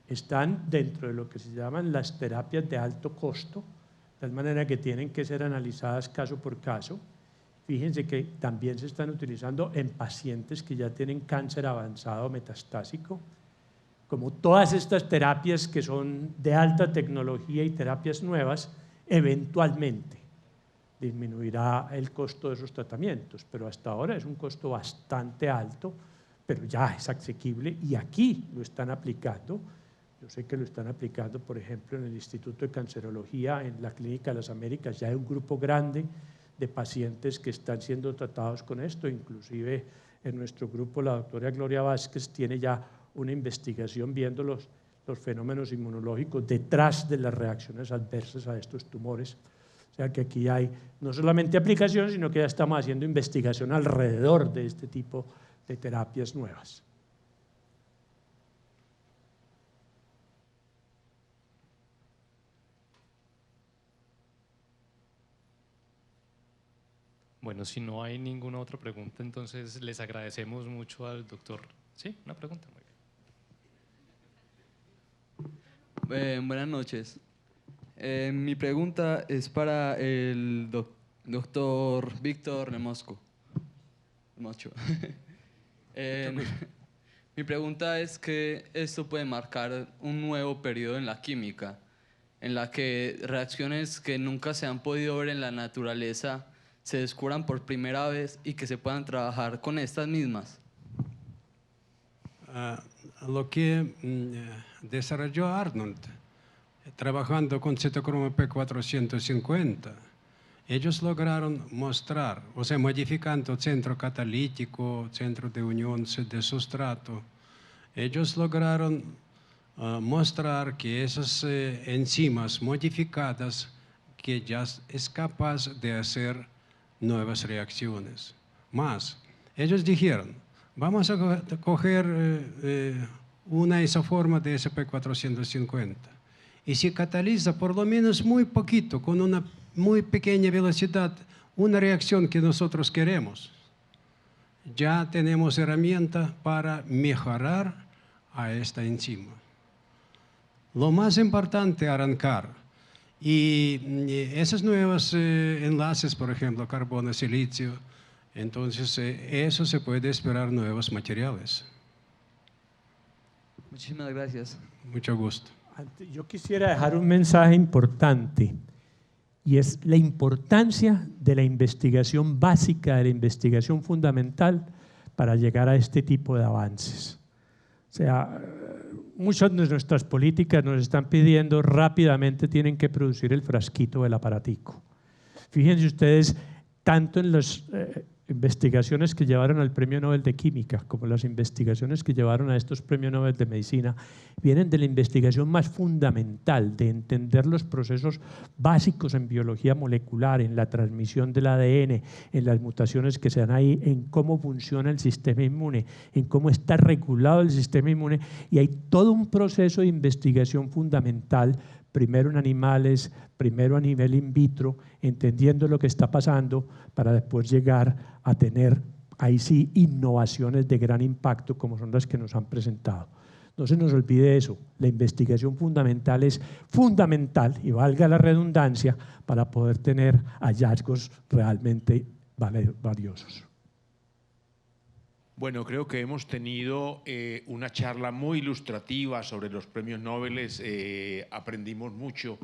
están dentro de lo que se llaman las terapias de alto costo, de tal manera que tienen que ser analizadas caso por caso. Fíjense que también se están utilizando en pacientes que ya tienen cáncer avanzado metastásico. Como todas estas terapias que son de alta tecnología y terapias nuevas, eventualmente disminuirá el costo de esos tratamientos, pero hasta ahora es un costo bastante alto, pero ya es asequible y aquí lo están aplicando. Yo sé que lo están aplicando, por ejemplo, en el Instituto de Cancerología, en la Clínica de las Américas, ya hay un grupo grande de pacientes que están siendo tratados con esto, inclusive en nuestro grupo la doctora Gloria Vázquez tiene ya una investigación viendo los fenómenos inmunológicos detrás de las reacciones adversas a estos tumores. O sea que aquí hay no solamente aplicación, sino que ya estamos haciendo investigación alrededor de este tipo de terapias nuevas. Bueno, si no hay ninguna otra pregunta, entonces les agradecemos mucho al doctor. ¿Sí? ¿Una pregunta? Muy bien. Buenas noches. Mi pregunta es para el doctor Víctor Lemesco. Mi pregunta es que esto puede marcar un nuevo periodo en la química, en la que reacciones que nunca se han podido ver en la naturaleza se descubran por primera vez y que se puedan trabajar con estas mismas. Lo que desarrolló Arnold, trabajando con citocromo P450, ellos lograron mostrar, o sea, modificando centro catalítico, centro de unión de sustrato, ellos lograron mostrar que esas enzimas modificadas que ya es capaz de hacer nuevas reacciones. Más, ellos dijeron, vamos a coger una isoforma de SP450 y si cataliza por lo menos muy poquito, con una muy pequeña velocidad, una reacción que nosotros queremos, ya tenemos herramienta para mejorar a esta enzima. Lo más importante arrancar Y esos nuevos enlaces, por ejemplo, carbono, silicio, entonces eso se puede esperar nuevos materiales. Muchísimas gracias. Mucho gusto. Yo quisiera dejar un mensaje importante, y es la importancia de la investigación básica, de la investigación fundamental para llegar a este tipo de avances. O sea, muchas de nuestras políticas nos están pidiendo rápidamente, tienen que producir el frasquito del aparatico. Fíjense ustedes, tanto en las investigaciones que llevaron al Premio Nobel de Química como las investigaciones que llevaron a estos Premios Nobel de Medicina, vienen de la investigación más fundamental, de entender los procesos básicos en biología molecular, en la transmisión del ADN, en las mutaciones que se dan ahí, en cómo funciona el sistema inmune, en cómo está regulado el sistema inmune, y hay todo un proceso de investigación fundamental, primero en animales, primero a nivel in vitro, entendiendo lo que está pasando para después llegar a tener ahí sí innovaciones de gran impacto como son las que nos han presentado. No se nos olvide eso, la investigación fundamental es fundamental, y valga la redundancia, para poder tener hallazgos realmente valiosos. Bueno, creo que hemos tenido una charla muy ilustrativa sobre los premios Nobel. Aprendimos mucho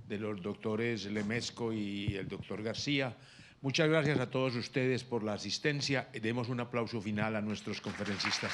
de los doctores Lemesco y el doctor García. Muchas gracias a todos ustedes por la asistencia. Demos un aplauso final a nuestros conferencistas.